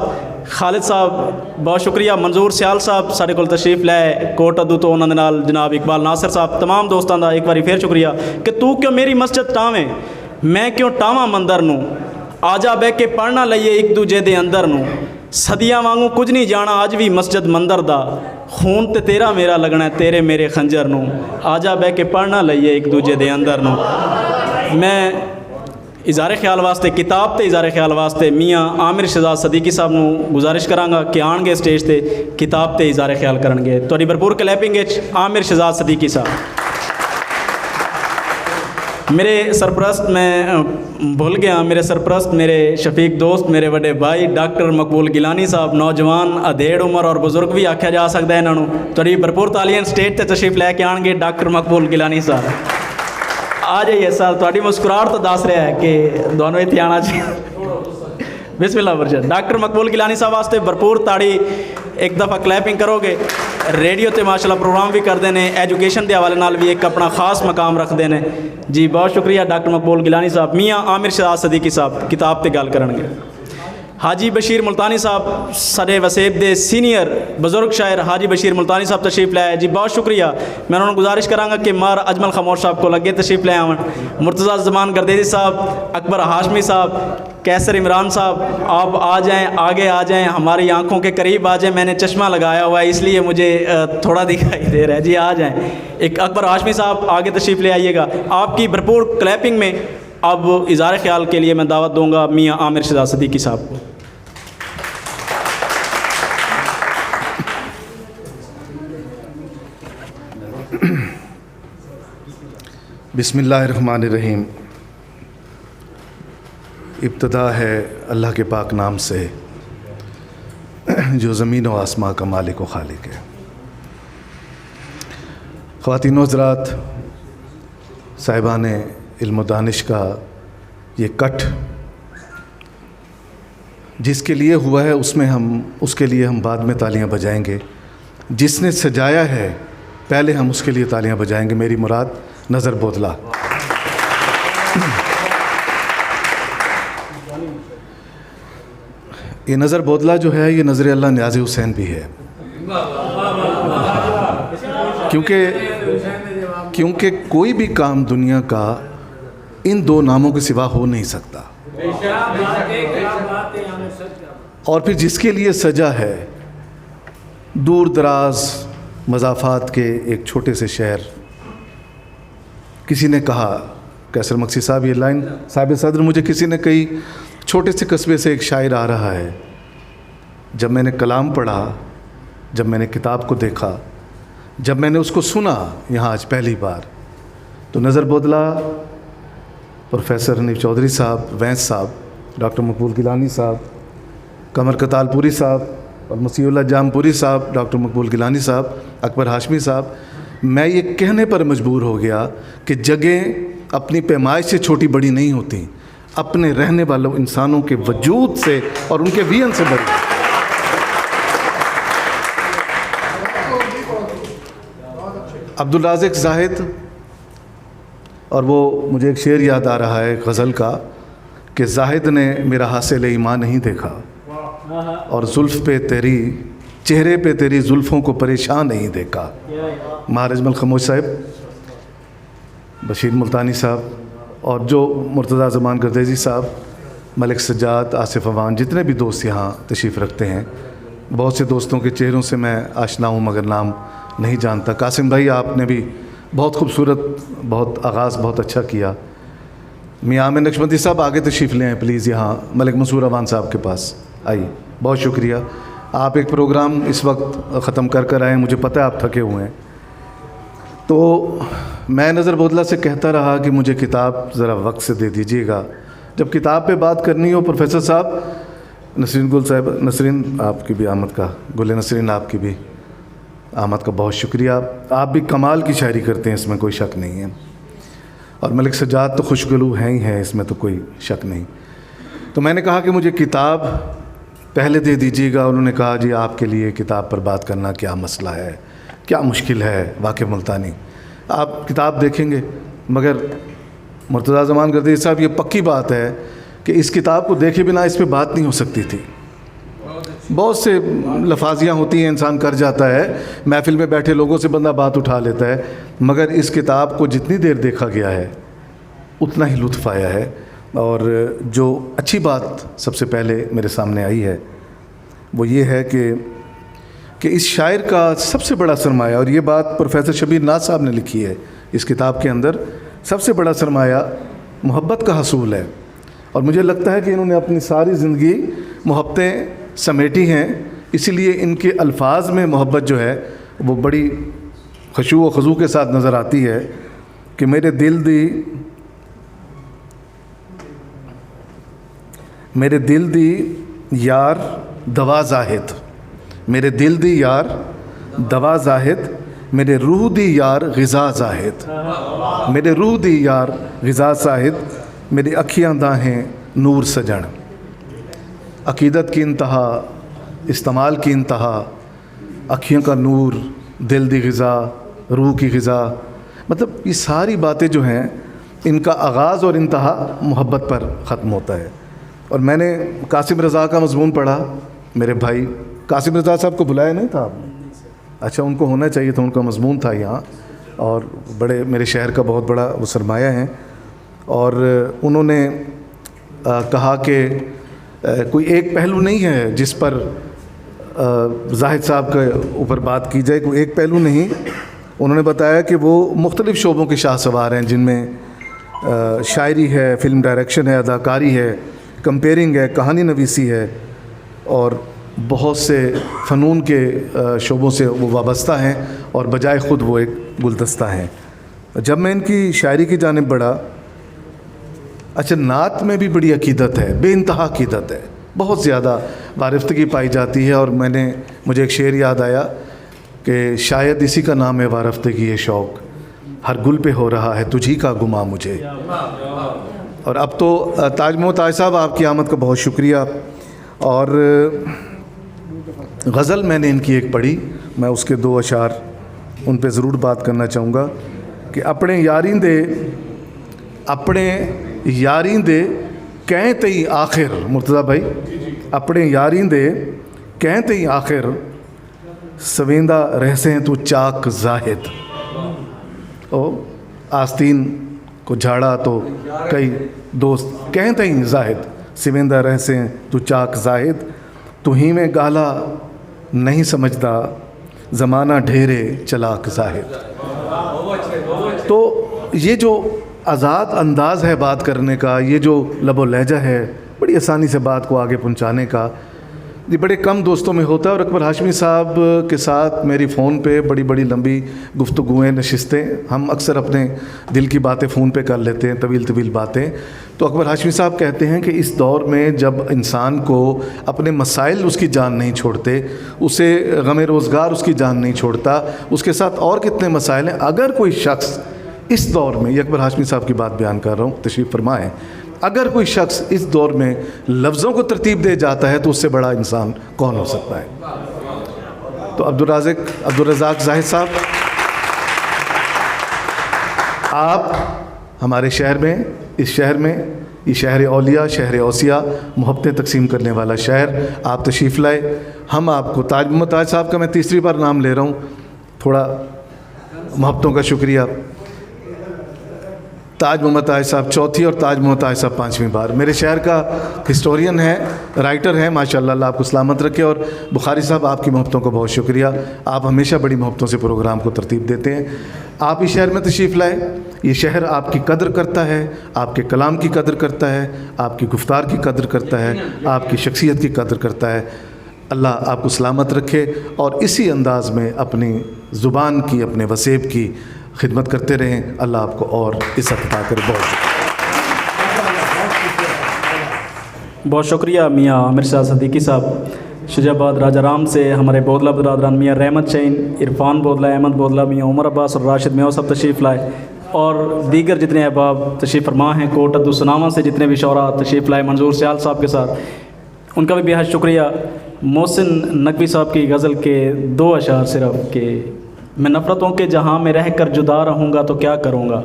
खालिद साहब बहुत शुक्रिया। मंजूर सियाल साहब साढ़े कोल तशरीफ लाए कोट अदू तो उन्होंने नाल जनाब इकबाल नासिर साहब, तमाम दोस्तों का एक बार फिर शुक्रिया कि तू क्यों मेरी मस्जिद टावें, मैं क्यों टावां मंदर नूं। आजा बह के पढ़ना लईए एक दूजे दे अंदर नूं। सदियां वांगू कुछ नहीं जाना अज भी मस्जिद मंदर दा। खून ते तेरा मेरा लगना तेरे मेरे खंजर नूं। आजा बह के पढ़ना लईए एक दूजे दे अंदर नूं। मैं इज़हारे ख्याल वास्ते किताब ते इज़हारे ख्याल वास्ते मियाँ आमिर शहजाद सदीकी साहब नूं गुजारिश करांगा कि आणगे स्टेज ते किताब ते इज़हारे ख्याल करनगे। तुहाडी भरपूर क्लैपिंग विच आमिर शहजाद सदीकी साहब। मेरे सरप्रस्त, मैं भूल गया, मेरे सरप्रस्त, मेरे शफीक दोस्त, मेरे बड़े भाई डॉक्टर मकबूल गिलानी साहब, नौजवान अधेड़ उम्र और बुजुर्ग भी आख्या जा सकता है इन्हों। थोड़ी भरपूर तालियां स्टेज ते तशरीफ लैके आएंगे डॉक्टर मकबूल गिलानी साहब। आ जाइए सर, थोड़ी मुस्कुराहट तो दस रहा है कि दोनों इतने आना चाहिए। बिस्मिल्लाह वर्जन डॉक्टर मकबूल गिलानी साहब वास्ते भरपूर ताड़ी एक दफ़ा क्लैपिंग करोगे। रेडियो ते माशाल्लाह प्रोग्राम भी करते हैं, एजुकेशन के हवाले नाल भी एक अपना खास मकाम रखते हैं जी। बहुत शुक्रिया डॉक्टर मकबूल गिलानी साहब। मियाँ आमिर शहजाद सदीकी साहब किताब ते गल करनगे। हाजी बशीर मुल्तानी साहब साडे वसेब दे सीनियर बुजुर्ग शायर हाजी बशीर मुल्तानी साहब तशरीफ लाए जी। बहुत शुक्रिया। मैं उन्होंने गुजारिश करांगा कि मार अजमल खमोश साहब को लगे तशरीफ ले आवन। मुर्तज़ा ज़मान गर्देजी साहब, अकबर हाशमी साहब, कैसर इमरान साहब, आप आ जाएं, आगे आ जाएं, हमारी आंखों के करीब आ जाएं। मैंने चश्मा लगाया हुआ है इसलिए मुझे थोड़ा दिखाई दे रहा है जी। आ जाएं। एक अकबर हाशमी साहब आगे तशरीफ ले आइएगा। आपकी भरपूर क्लैपिंग में अब इज़हार ख्याल के लिए मैं दावत दूंगा मियाँ आमिर शहजाद सदीकी साहब को। बिस्मिल्लाहिर्रहमानिर्रहीम। इब्तदा है अल्लाह के पाक नाम से जो ज़मीन व आसमां का मालिक व खालिक है। ख़वातीन व हज़रात, साहिबान इल्म व दानिश का ये कट जिसके लिए हुआ है उसके लिए हम बाद में तालियां बजाएंगे। जिसने सजाया है पहले हम उसके लिए तालियां बजाएंगे। मेरी मुराद नज़र बोदला। ये नज़र बोदला जो है ये नज़र अल्लाह न्याज़ हुसैन भी है, क्योंकि कोई भी काम दुनिया का इन दो नामों के सिवा हो नहीं सकता। और फिर जिसके लिए सजा है दूर दराज मज़ाफ़ात के एक छोटे से शहर। किसी ने कहा, कैसर मक्सी साहब ये लाइन साहिब सदर मुझे किसी ने कही, छोटे से कस्बे से एक शायर आ रहा है। जब मैंने कलाम पढ़ा, जब मैंने किताब को देखा, जब मैंने उसको सुना यहाँ आज पहली बार, तो नज़र बोदला प्रोफेसर हनीफ चौधरी साहब, वैंस साहब, डॉक्टर मकबूल गिलानी साहब, कमर कतालपुरी साहब और मसीहुल्लाह जामपुरी साहब, डॉक्टर मकबूल गिलानी साहब, अकबर हाशमी साहब, मैं ये कहने पर मजबूर हो गया कि जगह अपनी पैमाइश से छोटी बड़ी नहीं होती, अपने रहने वालों इंसानों के वजूद से और उनके वियन से बड़ी। अब्दुल राज़िक ज़ाहिद, और वो मुझे एक शेर याद आ रहा है गज़ल का कि ज़ाहिद ने मेरा हासिल ईमान नहीं देखा और जुल्फ़ पे तेरी चेहरे पे तेरी जुल्फ़ों को परेशान नहीं देखा। महाराज अजमल खमोश साहब, बशीर मुल्तानी साहब और जो मुर्तज़ा ज़मान गर्देजी साहब, मलिक सज्जाद, आसिफ अवान, जितने भी दोस्त यहाँ तशरीफ़ रखते हैं। बहुत से दोस्तों के चेहरों से मैं आशना हूँ मगर नाम नहीं जानता। कासिम भाई आपने भी बहुत खूबसूरत, बहुत आगाज़ बहुत अच्छा किया। मियाँ आमिर नक्शबंदी साहब आगे तशरीफ़ ले आएँ प्लीज़, यहाँ मलिक मंसूर अवान साहब के पास आइए। बहुत शुक्रिया। आप एक प्रोग्राम इस वक्त ख़त्म कर आए, मुझे पता है आप थके हुए हैं। तो मैं नज़र बोदला से कहता रहा कि मुझे किताब ज़रा वक्त से दे दीजिएगा। जब किताब पे बात करनी हो, प्रोफेसर साहब, नसरीन गुल साहब, नसरीन आपकी भी आमद का, गुल नसरीन आपकी भी आमद का बहुत शुक्रिया। आप भी कमाल की शायरी करते हैं, इसमें कोई शक नहीं है। और मलिक सज्जाद तो खुशगलू हैं ही हैं, इसमें तो कोई शक नहीं। तो मैंने कहा कि मुझे किताब पहले दे दीजिएगा। उन्होंने कहा जी आपके लिए किताब पर बात करना क्या मसला है, क्या मुश्किल है, वाक़ई मुल्तानी आप किताब देखेंगे। मगर मुर्तज़ा ज़मान गर्देजी साहब, ये पक्की बात है कि इस किताब को देखे बिना इस पर बात नहीं हो सकती थी। बहुत से लफाजियाँ होती हैं, इंसान कर जाता है, महफिल में बैठे लोगों से बंदा बात उठा लेता है, मगर इस किताब को जितनी देर देखा गया है उतना ही लुत्फ़ आया है। और जो अच्छी बात सबसे पहले मेरे सामने आई है वो ये है कि इस शायर का सबसे बड़ा सरमाया, और ये बात प्रोफेसर शबीर नाज साहब ने लिखी है इस किताब के अंदर, सबसे बड़ा सरमाया मोहब्बत का हसूल है। और मुझे लगता है कि इन्होंने अपनी सारी ज़िंदगी मोहब्बतें समेटी हैं, इसीलिए इनके अल्फाज में मोहब्बत जो है वो बड़ी खुशू व खुजू के साथ नज़र आती है कि मेरे दिल दी यार दवा जाहिद, मेरे दिल दी यार दवा जाहिद, मेरे रूह दी यार ग़िज़ा जाहिद, मेरे रूह दी यार ग़िज़ा जाहिद, मेरी अखियाँ दाहें नूर सजन, अकीदत की इंतहा इस्तेमाल की इंतहा, अखियों का नूर, दिल दी ग़िज़ा, रूह की ग़िज़ा। मतलब ये सारी बातें जो हैं इनका आगाज़ और इंतहा मोहब्बत पर ख़त्म होता है। और मैंने कासिम रज़ा का मज़मून पढ़ा, मेरे भाई कासिम रज़ा साहब को बुलाया नहीं था आपने? अच्छा, उनको होना चाहिए था, उनका मज़मून था यहाँ, और बड़े मेरे शहर का बहुत बड़ा वो सरमाया हैं। और उन्होंने कहा कि कोई एक पहलू नहीं है जिस पर जाहिद साहब के ऊपर बात की जाए, कोई एक पहलू नहीं। उन्होंने बताया कि वो मुख्तलिफ़ शोबों के शाहसवार हैं, जिनमें शायरी है, फ़िल्म डायरेक्शन है, अदाकारी है, कंपेयरिंग है, कहानी नवीसी है, और बहुत से फ़नून के शोबों से वो वाबस्ता हैं, और बजाय ख़ुद वो एक गुलदस्ता हैं। जब मैं इनकी शायरी की जानिब बढ़ा, अच्छा, नात में भी बड़ी अकीदत है, बेइंतहा अकीदत है, बहुत ज़्यादा वारिफ्तगी पाई जाती है। और मुझे एक शेर याद आया कि शायद इसी का नाम है वारिफ्तगी ये शौक़, हर गुल पे हो रहा है तुझी का गुमा मुझे। और अब तो ताज मोहताज साहब, आपकी आमद का बहुत शुक्रिया। और गज़ल मैंने इनकी एक पढ़ी, मैं उसके 2 अशार उन पे ज़रूर बात करना चाहूँगा कि अपने यारी दे कैं तई आखिर, मुर्तज़ा भाई, अपने यारी दे कैं तई आखिर, सवेंदा रहसे तू चाक जाहिद। ओ आस्तीन को झाड़ा तो कई दोस्त कहते हैं जाहिद, सवेंदा रहसे तू चाक जाहिद, तू ही में गाला नहीं समझदा, ज़माना ढेरे चलाक जाहिद। तो ये जो आज़ाद अंदाज़ है बात करने का, ये जो लबो लहजा है, बड़ी आसानी से बात को आगे पहुंचाने का, ये बड़े कम दोस्तों में होता है। और अकबर हाशमी साहब के साथ मेरी फ़ोन पे बड़ी बड़ी लंबी गुफ्तगुएँ, नशिस्तें, हम अक्सर अपने दिल की बातें फ़ोन पे कर लेते हैं, तवील बातें। तो अकबर हाशमी साहब कहते हैं कि इस दौर में जब इंसान को अपने मसाइल उसकी जान नहीं छोड़ते, उसे गम रोज़गार उसकी जान नहीं छोड़ता, उसके साथ और कितने मसाइल हैं। अगर कोई शख्स इस दौर में, ये अकबर हाशमी साहब की बात बयान कर रहा हूँ, तशरीफ़ फरमाएँ, अगर कोई शख्स इस दौर में लफ्ज़ों को तरतीब दे जाता है तो उससे बड़ा इंसान कौन हो सकता है। तो अब्दुर्रज़ाक ज़ाहिद साहब, आप हमारे शहर में, इस शहर में, ये शहर औलिया, शहर औसिया, मोहब्बतें तकसीम करने वाला शहर, आप तशरीफ़ लाए। हम आपको, ताज मोहताज साहब का मैं तीसरी बार नाम ले रहा हूँ, थोड़ा मोहब्बतों का शुक्रिया। ताज मोहताज साहब चौथी और ताज मोहताज साहब 5वीं बार। मेरे शहर का हिस्टोरियन है, राइटर हैं, माशाल्लाह, अल्लाह आपको सलामत रखे। और बुखारी साहब, आपकी मोहब्बतों का बहुत शुक्रिया, आप हमेशा बड़ी मोहब्बतों से प्रोग्राम को तरतीब देते हैं। आप इस शहर में तशरीफ़ लाए, ये शहर आपकी कदर करता है, आपके कलाम की कदर करता है, आपकी गुफ्तार की कदर करता है, आपकी शख्सियत की कदर करता है। अल्लाह आपको सलामत रखे और इसी अंदाज़ में अपनी ज़ुबान की, अपने वसेब की खिदमत करते रहें। अल्लाह आपको और इज़्ज़त अता करे। बहुत शुक्रिया मियाँ आमिर शाह सदीकी साहब, शुजाबाद राजा राम से हमारे बोदला बरदरान मियाँ रहमत शहीन, इरफान बोदला, अहमद बोदला, मियाँ उमर अब्बास और राशिद मियाँ सब तशरीफ़ लाए, और दीगर जितने अहबाब तशरीफ़ फरमा हैं, कोट अब्दुलसनामा से जितने भी शौरा तशरीफ़ लाए, मंजूर सियाल साहब के साथ, उनका भी बेहद शुक्रिया। मोहसिन नकवी साहब की गज़ल के 2 अशार सिर्फ के, मैं नफ़रतों के जहाँ में रह कर जुदा रहूँगा तो क्या करूँगा,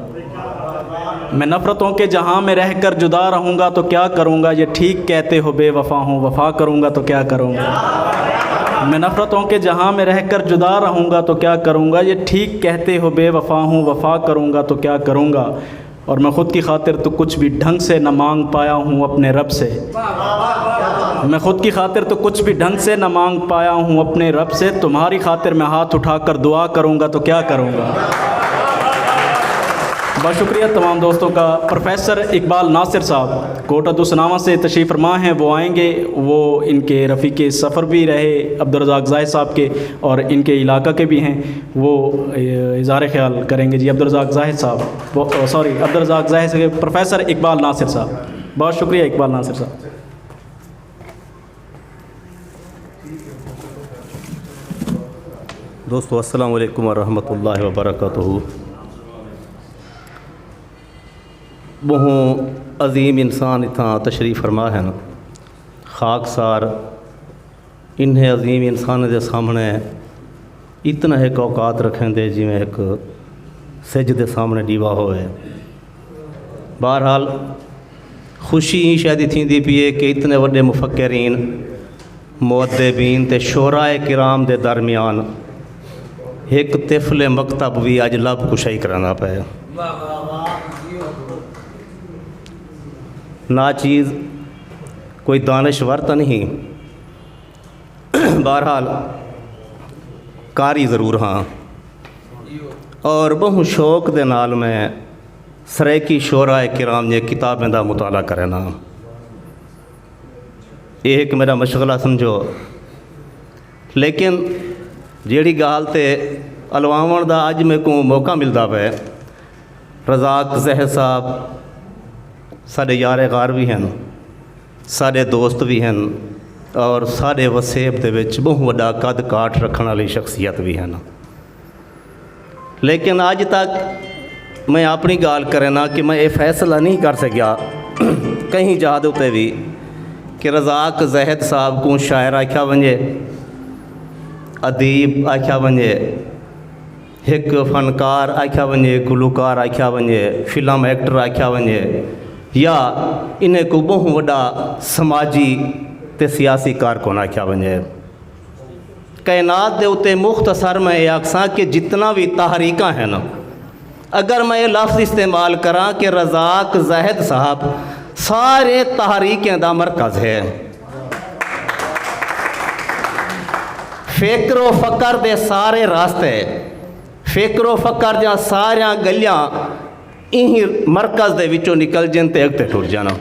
मैं नफ़रतों के जहाँ में रह कर जुदा रहूँगा तो क्या करूँगा, ये ठीक कहते हो बेवफ़ा हूँ, वफ़ा करूँगा तो क्या करूँगा। मैं नफ़रतों के जहाँ में रह कर जुदा रहूँगा तो क्या करूँगा, ये ठीक कहते हो बेवफ़ा हूँ, वफ़ा करूँगा तो क्या करूँगा। और मैं ख़ुद की खातिर तो कुछ भी ढंग से न मांग पाया हूँ अपने रब से, मैं ख़ुद की खातिर तो कुछ भी ढंग से न मांग पाया हूँ अपने रब से, तुम्हारी खातिर मैं हाथ उठाकर दुआ करूँगा तो क्या करूँगा। बहुत शुक्रिया तमाम दोस्तों का। प्रोफेसर इकबाल नासिर साहब कोटअदुसनामा से तशरीफ़ फरमा हैं, वो आएंगे। वो इनके रफ़ीक़ सफ़र भी रहे अब्दुल रज़ाक ज़ाहिद साहब के और इनके इलाका के भी हैं, वो इज़हार ख्याल करेंगे। जी अब्दुल रज़ाक ज़ाहिद साहब, सॉरी अब्दुल रज़ाक ज़ाहिद से प्रोफेसर इकबाल नासिर साहब। बहुत शुक्रिया इकबाल नासिर साहब। दोस्तों अस्सलाम वालेकुम वरहमतुल्लाहि वबरकातुहू। बहु अजीम इंसान इतना तशरीफ़ फरमा है न, खाकसार इन्हें अजीम इंसान के सामने इतना एक औकात रखें दे जिमें एक सिज के सामने दीवा होए। बहरहाल खुशी शायद थी पी है कि इतने वड्डे मुफक्किरीन मुअद्दिबीन ते शोराए किराम के दरमियान एक तिफले मकतब भी अज लब कुशाई कराना पे। ना चीज़ कोई दानश्वर तो नहीं, बहरहाल कारी ज़रूर हाँ, और बहु शौक दे नाल मैं सरेकी शोराए किराम ने किताबें दा मुताला करना। यह एक मेरा मशगला समझो। लेकिन जेड़ी गाल ते अलवावन दा अज मेरे को मौका मिलता पे, रज़ाक ज़ाहिद साहब साढ़े यार गार भी हैं, साढ़े दोस्त भी हैं और साढ़े वसेब दे विच बहुत वड्डा कद काठ रखने वाली शख्सियत भी हैं। लेकिन अज तक मैं अपनी गाल करना कि मैं ये फैसला नहीं कर सकिया कहीं जहाद उत्ते भी कि रज़ाक ज़ाहिद साहब को शायर आख्या वंजे, अदीब आख्या वंजे, एक फनकार आख्या वंजे, गुलकार आख्या वंजे, फिल्म एक्टर आख्या वंजे, या इन्हें को बहु वड्डा समाजी ते सियासी कारकुन आख्या वंजे। कायनात दे उत्ते मुख्तसर मैं आखसा कि जितना भी तहरीकां हैं ना, अगर मैं ये लफ्ज़ इस्तेमाल करा कि रज़ाक ज़ाहिद साहब सारे तहरीकें दा मरकज़ है। फ़िक्र व फ़कर दे सारे रास्ते, फ़िक्र व फ़कर जा सारिया गलियां इही मरकज़ दे विचों निकल जन ते अगते टुर जाना।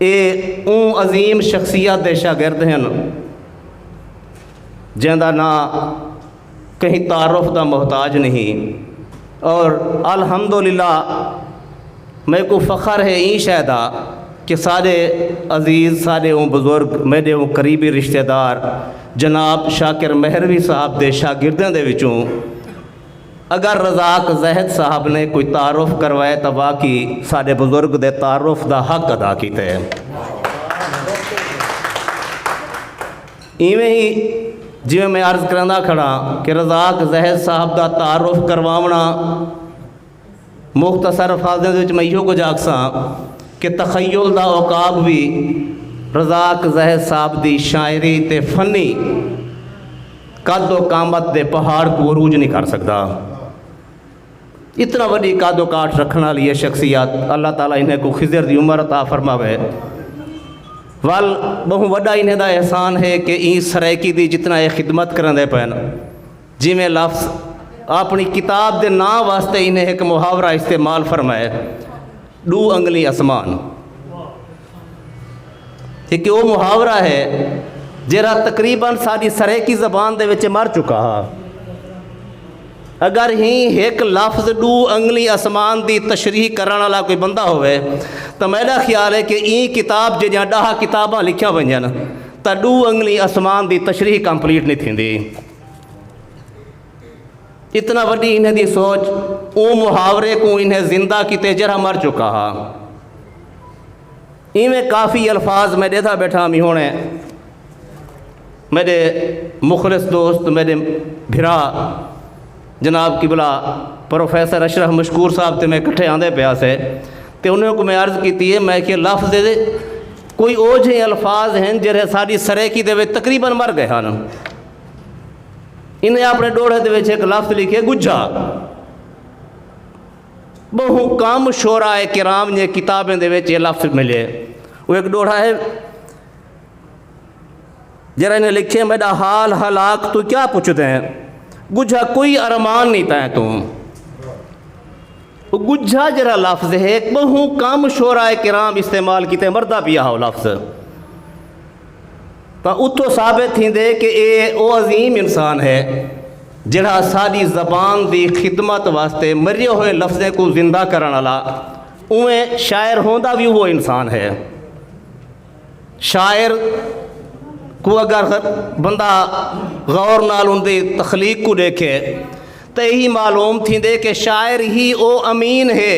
ये ऊँ अजीम शख्सियत दे शागिर्द हैं जिंदा ना कहीं तारुफ दा मोहताज नहीं, और अल्हम्दुलिल्लाह मैं को फ़ख्र है ई शायदा कि सारे अजीज़ सारे वो बुज़ुर्ग मेरे वो करीबी रिश्तेदार जनाब शाकिर मेहरवी साहब दे शागिर्दों दे विचों अगर रज़ाक ज़ाहिद साहब ने कोई तारुफ करवाए तो बाकी सारे बुज़ुर्ग दे तारुफ दा हक अदा किते हैं। इवें ही जिवें मैं अर्ज़ करना खड़ा कि रज़ाक ज़ाहिद साहब दा तारुफ करवावना मुख्तसर अल्फाज़ में इहो कुछ आखसा कि तखय्युल दा औकाब भी रज़ाक ज़ाहिद साहब दी शायरी ते फनी कदो कामत दे पहाड़ को अरूज नहीं कर सकता। इतना वड्डी कादो काठ रखने वाली ये शख्सियत अल्लाह ताला इन्हें को खिज़र दी उम्र अता फरमावे। वल बहु वड्डा इन्हें दा एहसान है कि ई सरायकी दी जितना ये खिदमत करने पैन, जिमें लफ्ज़ अपनी किताब के नाम वास्ते इन्हें एक मुहावरा इस्तेमाल फरमाए, डू अंगली आसमान। एक वो मुहावरा है जरा तकरीबन साड़ी सरेकी ज़बान दे विच मर चुका है। अगर ही एक लफ्ज़ डू अंगली आसमान की तशरीह करने वाला कोई बंदा होवे तो मेरा ख्याल है कि ई किताब जो डाह किताबां लिखिया वजन तो डू अंगली आसमान की तशरीह कंप्लीट नहीं थी। इतना वड्डी इन्हें दी सोच वो मुहावरे को इन्हें जिंदा किते जरा मर चुका है। इवें काफ़ी अल्फाज मैं देता बैठा मी होने मेरे मुखलिस दोस्त मेरे भिरा जनाब किबला प्रोफेसर अशरफ मशकूर साहब ते मैं इकट्ठे आंदे पिया से तो उन्होंने को मैं अर्ज़ की है मैं कि लफ्ज़ दे कोई ओ जे अल्फाज हैं जेरे साड़ी सरेकी दे तकरीबन मर गए हैं। इन्हें अपने डोड़े दे एक लफ्ज़ लिखे गुज्जा। बहु कम शोराए किराम ने किताबें दे ये लफ्ज़ मिले। वो एक डोड़ा है जरा इन्हें लिखे मेरा हाल हलाक तू क्या पूछते हैं, गुझा कोई अरमान नहीं तय तुम गुज्जा जरा लफ्ज़ है बहु कम शोराए किराम इस्तेमाल किते मरदा पिया हो लफ्ज़ तो उतो साबित थींदे कि ये वो अजीम इंसान है जड़ा सारी ज़बान की खिदमत वास्ते मरे हुए लफ्ज़े को जिंदा करने वाला उवें शायर होंदा भी वो इंसान है। शायर को अगर बंदा गौर नाल उनकी तख्लीक को देखे तो यही मालूम थींदे कि शायर ही वो अमीन है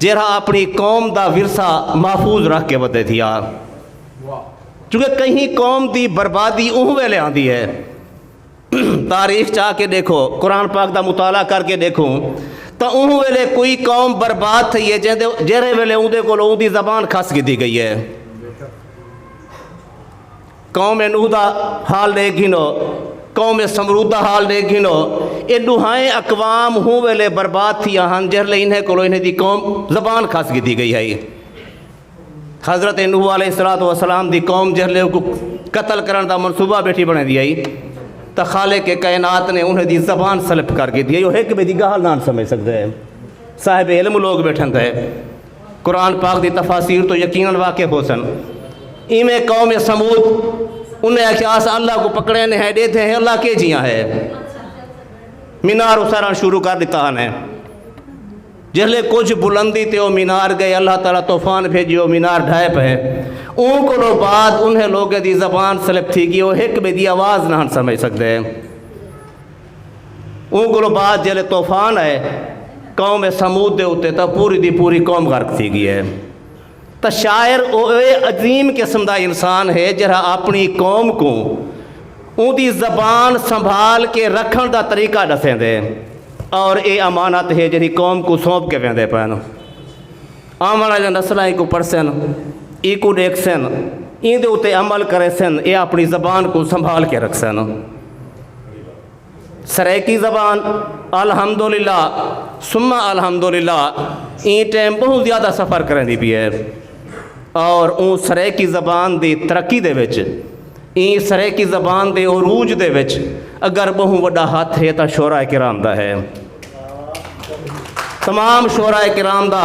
जरा अपनी कौम का विरसा महफूज रख के वधे थी यार, चूँकि कहीं कौम की बर्बादी उह वेले आती है। तारीख चाह के देखो, कुरान पाक का मुताला करके देखो तो उह वेले कोई कौम बर्बाद थी है जेरे वेले उहदे कोल उहदी ज़बान खस की गई है। कौम नूह दा हाल देख गिनो, कौम समरूद दा हाल देख गिनो, ये दुहाएं अकवाम हूँ वेले बर्बाद थी हैं जरले इन्हें को इन्हें दी कौम ज़बान खस की गई है। हज़रत नूह अलैहिस्सलाम दी कौम जरले को कत्ल करने का मनसूबा बैठी बने दिया तो खालिक के कायनात ने उन्हें दी ज़बान सलप करके दी। वो एक बेदी गाल ना समझ सकते हैं, साहिब इल्म लोग बैठन थे कुरान पाक दी तफासीर तो यकीनन वाक़ हो सन। इमें कौम समूद उन्हें आख्या अल्लाह को पकड़े ने है देते हैं अल्लाह के जिया है मीनार उसारण शुरू कर दिता है। जिसले कुछ बुलंदी ते वो मीनार गए अल्लाह ताला तूफान भेजियो मीनार ढाए पे उन को बाद उन्हें लोग दी ज़बान सलिप थी गई वो एक बे दी आवाज़ ना समझ सकते। उन को बाद जिसले तूफान आए कौम समूद के उत्ते तो पूरी दी पूरी कौम गर्क थी गई है। तो शायर वो अजीम किस्म का इंसान है जरा अपनी कौम को उनकी ज़बान संभाल के रखने का तरीका दसेंदे और ये अमानत है जी कौम को सौंप के वेंदे पैन। आने वाले नस्ल को पढ़सन ई को देखसन इंदे उत्ते अमल करेसन ये अपनी ज़बान को संभाल के रखसन। सराइकी ज़बान अल्हम्दुलिल्लाह सुम्मा अल्हम्दुलिल्लाह ई टाइम बहुत ज़्यादा सफ़र करेंदी भी है और उन सराइकी ज़बान की तरक्की दे विच ई सराइकी ज़बान के उरूज दे विच अगर बहु वड्डा हाथ है तो शोरा किराम दा है। तमाम शोरा किराम दा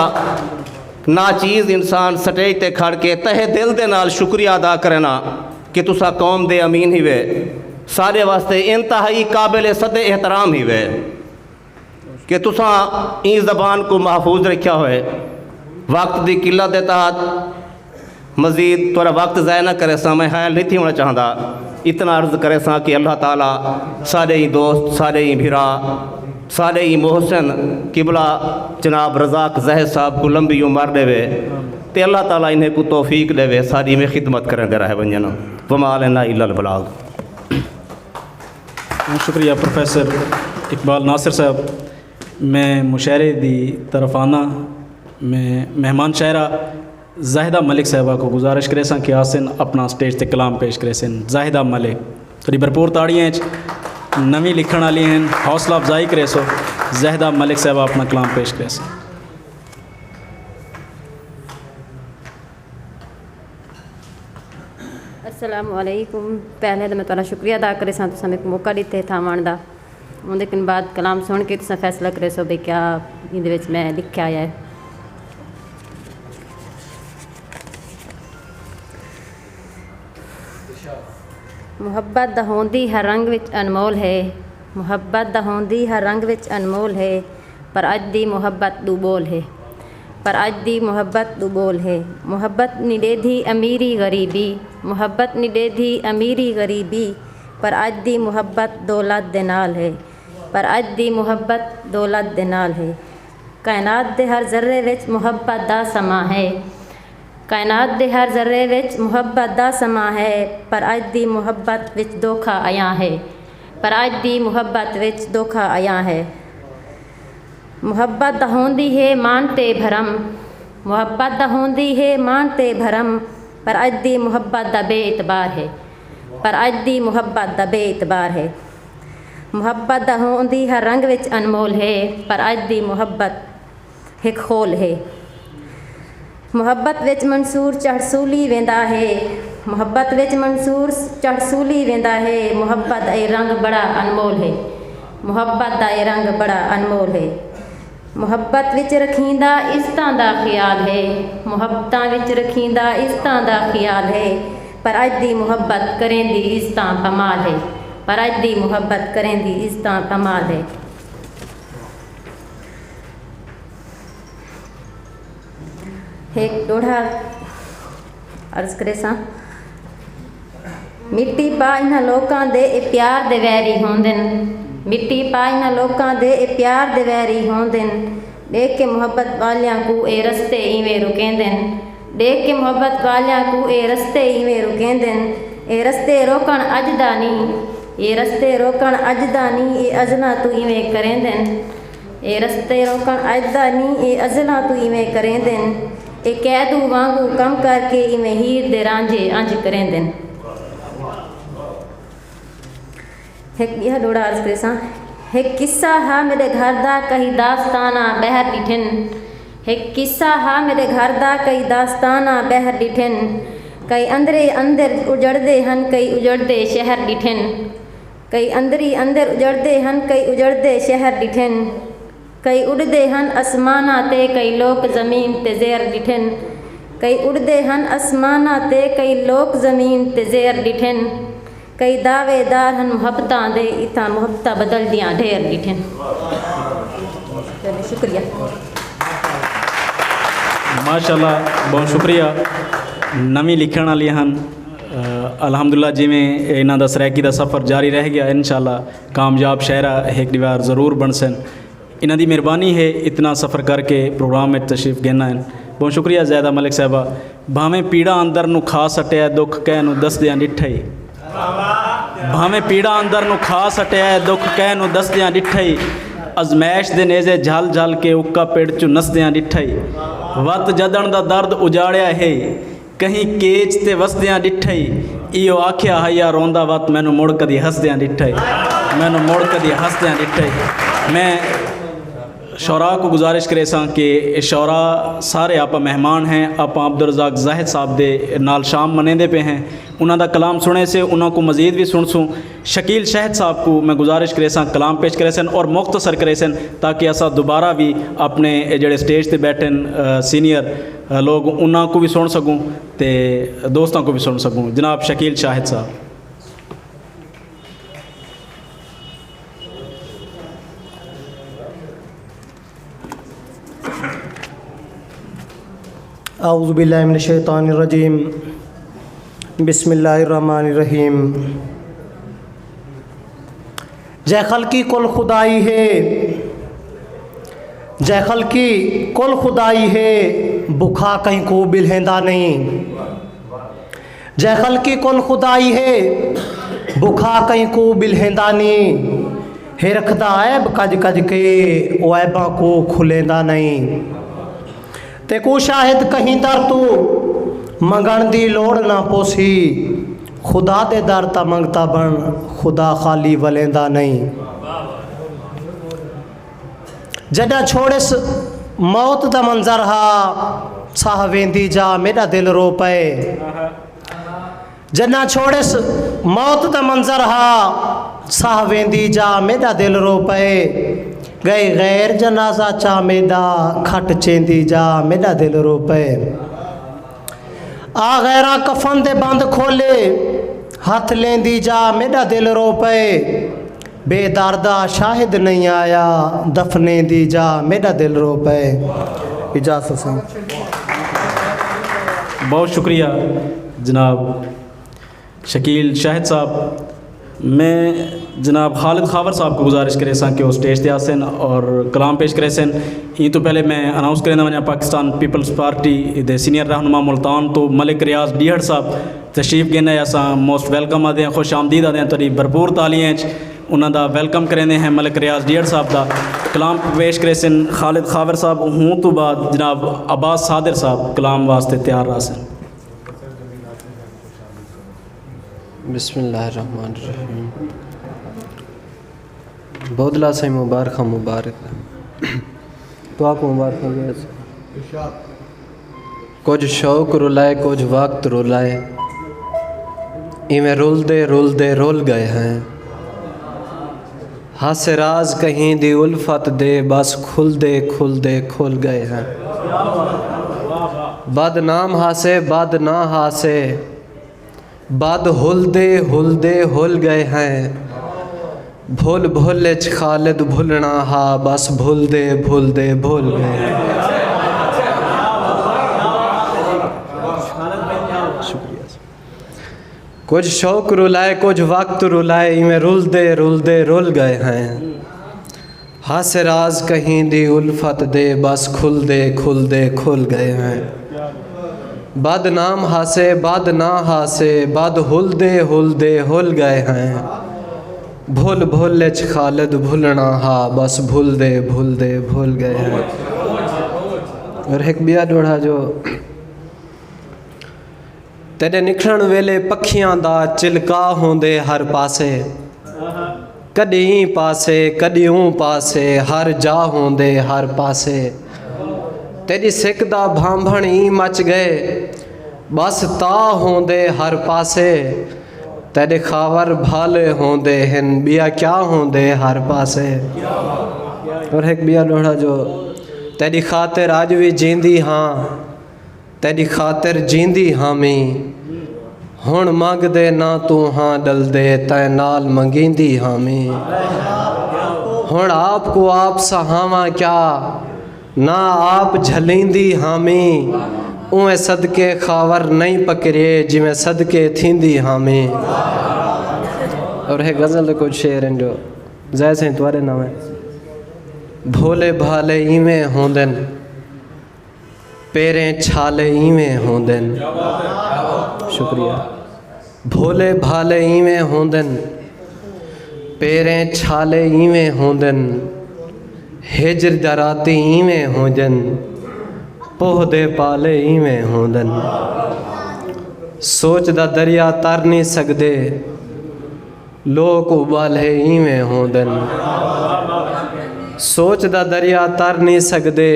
नाचीज़ इंसान स्टेज ते खड़ के तहे दिल दे नाल शुक्रिया अदा करना कि तुसा कौम दे अमीन ही वे सारे वास्ते इंतहाई काबिल सद एहतराम ही वे कि तुसा ई ज़बान को महफूज रखा हुए। वक्त की किल्लत के तहत मज़ीद थोड़ा वक्त ज़ाय ना करे सा मैं ख्याल नहीं थी होना चाहता इतना अर्ज़ करे सा कि अल्लाह ताला सारे ही दोस्त सारे ही भिरा सारे ही मोहसन किबला जनाब रज़ाक ज़ाहिद साहब को लंबी उम्र देवे तो अल्लाह ताला इन्हें को तौफीक देवे सारी में खिदमत करें दे रहे वंजन वमा अलैना इल्लल बलाग। शुक्रिया प्रोफेसर इकबाल नासिर साहब। मैं मुशायरे दी तरफ आना मैं मेहमान शायरा जाहिदा मलिक साहबा को गुजारिश करे सा कि आसन अपना स्टेज ते कलाम पेश करे सन। जाहिदा मलिक थोड़ी भरपूर ताड़ियाँ नवी लिखण वाली हैं हौसला अफजाई करे सो जाहिदा मलिक साहबा अपना कलाम पेश करे सन। अस्सलाम वालेकुम। पहले तो मैं तुहाडा शुक्रिया अदा करे सा तुसां एक मौका दिते था आवन दा उहदे बाद कलाम सुन के तुसां फैसला करे सो भी क्या इहदे विच मैं लिखिया है। मुहब्बत दा होंदी हर रंग विच अनमोल है मुहब्बत दा होंदी हर रंग विच अनमोल है पर अज दी मुहब्बत दू बोल है पर अज दी मुहब्बत दू बोल है। मुहब्बत निडेधी अमीरी गरीबी मुहब्बत निडेधी अमीरी गरीबी पर अज दी मुहब्बत दौलत दे नाल है पर अज दी मुहब्बत दौलत दे नाल है। कायनात दे हर जर्रे विच मुहब्बत दा समा है कायनात दे हर जर्रे विच मुहब्बत दा समा है पर अज दी मुहब्बत विच धोखा आया है पर अज दी मुहब्बत विच धोखा आया है। मुहब्बत दा होंदी है मान ते भरम मुहब्बत दा होंदी है मान ते भरम पर अज दी मुहब्बत दा बेइतबार है पर अज दी मुहब्बत दा बेइतबार है। मुहब्बत दा होंदी हर रंग विच अनमोल है पर अज दी मुहब्बत एक खोल है। मुहब्बत विच मंसूर चढ़सूली वेंदा है मुहब्बत विच मंसूर चढ़सूली वेंदा है। मुहब्बत ए रंग बड़ा अनमोल है मुहब्बत दा ए रंग बड़ा अनमोल है। ਮੁਹੱਬਤ ਵਿੱਚ ਰਖੀਂਦਾ ਇਜ਼ਤਾਂ ਦਾ ਖਿਆਲ ਹੈ, ਮੁਹੱਬਤਾਂ ਵਿੱਚ ਰਖੀਂਦਾ ਇਜ਼ਤਾਂ ਦਾ ਖਿਆਲ ਹੈ, ਪਰ ਅੱਜ ਦੀ ਮੁਹੱਬਤ ਕरें दी इज़्ज़तां कमाल है, पर अज दी मुहब्बत करें दी इज़्ज़तां कमाल है। एक डोढ़ा अर्ज करे सा मिट्टी पा इन्हां लोकां दे ए प्यार दे वैरी होंदे न, मिट्टी पा इन्हां लोकां दे ए प्यार दे वैरी होंदे न, देख के मुहब्बत वालियां को ए रस्ते इवें रुकेंदे न, देख के मुहब्बत वालियां को ए रस्ते इवें रुकेंदे न, ए रस्ते रोकण अज दा नहीं, ए रस्ते रोकण अज दा नहीं, ए अजना तू इवें करेंदे न, ए रस्ते रोकण अज दा नहीं, ए अजना तू इवें करेंदे न, ए कैदू वांगू कम करके इवें हीर दे रांझे अंज करेंदे न। एक यह डोड़ा अर्ज करे सा एक किस्सा हा मेरे घर दा कई दास्ताना बहर डिठन, एक किस्सा हा मेरे घर दा कई दास्ताना बहर डिठन, कई अंदरे अंदर उजड़दे हन कई उजड़दे शहर डिठन, कई अंदरी अंदर उजड़दे हन कई उजड़दे शहर डिठन, कई उड़दे हन आसमाना ते कई लोग ज़मीन ते ज़ेर डिठन, कई उड़दे हन आसमाना ते कई लोग ज़मीन ते ज़ेर डिठन, कई दावेदार हन मुहब्बतां दे इतां मुहब्बतां बदल दियां ढेर डिठन। शुक्रिया माशाल्लाह, बहुत शुक्रिया। नवी लिखण वाली हैं अलहमदुल्ला, जिमें इन्हां दा सरैकी दा सफ़र जारी रह गया, इंशाल्लाह कामयाब शायरा एक दीवार ज़रूर बन सन। इन्हां दी मेहरबानी है इतना सफ़र करके प्रोग्राम में तशरीफ़ गेना है। बहुत शुक्रिया ज़ैदा मलिक साहबा। भावें पीड़ा अंदर नू खा सटिया दुख कह नू दसदियां डिठे, भावें पीड़ा अंदर नू खा सटिया दुख कह नू दसदियां डिठे, अजमैश दे नेज़े झल झल के उक्का पेड़ चू नसदियां डिठे, वत जदन दा दर्द उजाड़िया है कहीं केच ते वसदियां डिठे, इो आख्या हया रोंदा वत मैनू मुड़ कदी हसदियां डिठे, मैनू मुड़ कदी हसदियां डिठे। मैं शौरा को गुजारिश करे सा कि शौरा सारे आप मेहमान हैं, आप अब्दुल रज़ाक ज़ाहिद साहब दे नाल शाम मनेंदे पे हैं, उन्हों का कलाम सुने से उन्हों को मज़ीद भी सुन सूँ। शकील शहद साहब को मैं गुजारिश करे सा कलाम पेश करे सन और मुख्तसर करे सन, ताकि असा दोबारा भी अपने जेड़े स्टेज पर बैठे सीनियर लोग उन्हों को भी सुन सकूँ ते दोस्तों को भी सुन सकूँ। जनाब शकील शाहिद साहब। औज़ु बिल्लाहि मिनश शैतानिर रजीम, बिस्मिल्लाहिर रहमानिर रहीम। जय खल्की कुल खुदाई है, जय खल्की कुल खुदाई है, भूखा कहीं को बिलहेंदा नहीं। जय खल्की कुल खुदाई है, भूखा कहीं को बिलहेंदा नहीं। हे रखदा ऐब कज कज के ओ ऐबा को खुलेंदा नहीं। ते को शाहिद कहीं दर तू मंगण दी लोड़ ना पोसी, खुदा दे दर ता मंगता बन खुदा खाली वलेंदा नहीं। जड़ा छोड़िस मौत दा मंजर हा साह वेंदी जा मेरा दिल रो पे। जड़ा छोड़िस मौत दा मंजर हा साह वेंदी जा मेरा दिल रो पे। गए गैर जनाजा चा मेदा खट चेंदी जा मेरा दिल रो पे। आ गैरा कफन दे बंद खोले हाथ लेंदी जा मेरा दिल रो पे। बेदर्दा शाहिद नहीं आया दफने दी जा मेरा दिल रो पे। इजाज़त से बहुत शुक्रिया जनाब शकील शाहिद साहब। मैं जनाब खालिद खावर साहब को गुजारिश करे सा कि वो स्टेज ते आसन और कलाम पेश करे सन। ये तो पहले मैं अनाउंस करें वञा पाकिस्तान पीपल्स पार्टी दे सीनियर रहनुमा मुल्तान तो मलिक रियाज डीहड़ साहब तशरीफ़ गिने असां मोस्ट वेलकम आदे खुश आमदीद आदे तोड़ी भरपूर तालियां उन्हों का वेलकम करेंदे हैं। मलिक रियाज डीहड़ साहब का कलाम पेश करे सन खालिद खावर साहब। हूँ तो बाद जनाब अब्बास सादिर साहब कलाम वास्ते तैयार रहा सन। बिस्मिल्लाहिर्रहमानिर्रहीम। बोदला से मुबारक तो आपको मुबारक। कुछ शौक रुलाए कुछ वक्त रुलाए, इवें रुलदे रुलदे रुल गए हैं। हासराज कहीं दी उल्फत दे बस खुल दे खुल गए हैं। बदनाम हासे बद ना हासे बद हुल दे हुल गए हैं। भूल भूले च खालिद भुलना हा बस भूल दे भूल गए हैं। कुछ शौक रुलाए कुछ वक्त रुलाए इमें रुल गए हैं। हासराज कहीं दी उल्फत दे बस खुल दे खुल गए हैं। बदनाम हासे बद ना हासे बद हुल दे हुल गए हैं। भूल भूले च खालिद भुलना हा बस भूल दे भूल गए हैं। और एक बिया डोड़ा जो तेरे निखरण वेले पखियां दा चिलका होंदे हर पासे। कदी पासे कदी पासे हर जा होंदे हर पासे। तेरी सिक दा भांभण ही मच गए बस ता होंदे हर पासे। तेरे खावर भाले होंदे हिन बिया क्या होंदे हर पासे। और एक बिया लोड़ा जो तेरी खातिर आज भी जींदी हाँ तेरी खातिर जींदी हामी। हुण मंगदे ना तू हाँ डल दे तै नाल मंगींदी हामी। हुण आपको आप सहावा क्या ना आप झलींदी हामी। उवें सदके खावर नहीं पकड़े जिवें सदके थींदी हामी। और है गज़ल कुछ शेर जो जैसे तुम्हारे नाम है। भोले भाले इवें होंदन पेरें छाले इवें होंदन। शुक्रिया। भोले भाले इवें होंदन पेरें छाले इवें होंदन। हिजर दराती इवें होंदन पोहदे पाले इवें होंदन। सोच दा दरिया तर नहीं सकदे लोक उबाले इवें होंदन। सोच दा दरिया तर नहीं सकदे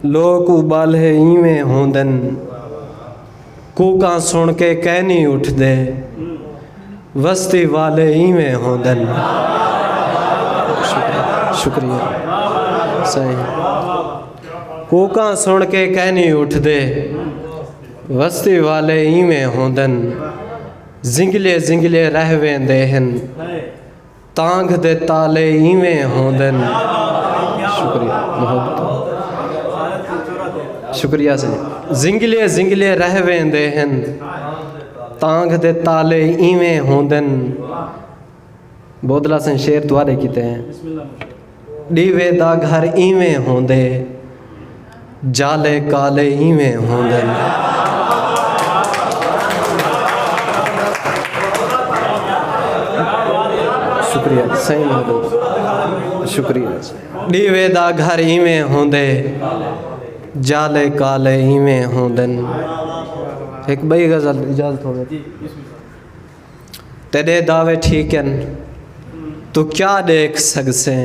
लोक उबाले इवें होंदन। कूका सुन के कह नहीं उठदे वस्ती वाले इवें होंदन। शुक्रिया सही। कूका सुन के कह नहीं उठदे वस्ती वाले इवें होंदन। जिंगले जिंगले रह वेंदे हन तांग दे ताले इवें होंदन। शुक्रिया मोहब्बत शुक्रिया से। जिंगले जिंगले रह वेंदे हन तांग दे ताले इवें होंदन। बोदला से शेर द्वारे किते हैं। डीवे दा घर इवें होंदे जाले काले इवें होंदन। शुक्रिया सही मोहब्बत शुक्रिया। डीवे दा घर इवें होंदे जाले काले इवें होंदन। एक बई गज़ल इजाज़त हो गई। तेरे दावे ठीक हैं तू क्या देख सकसे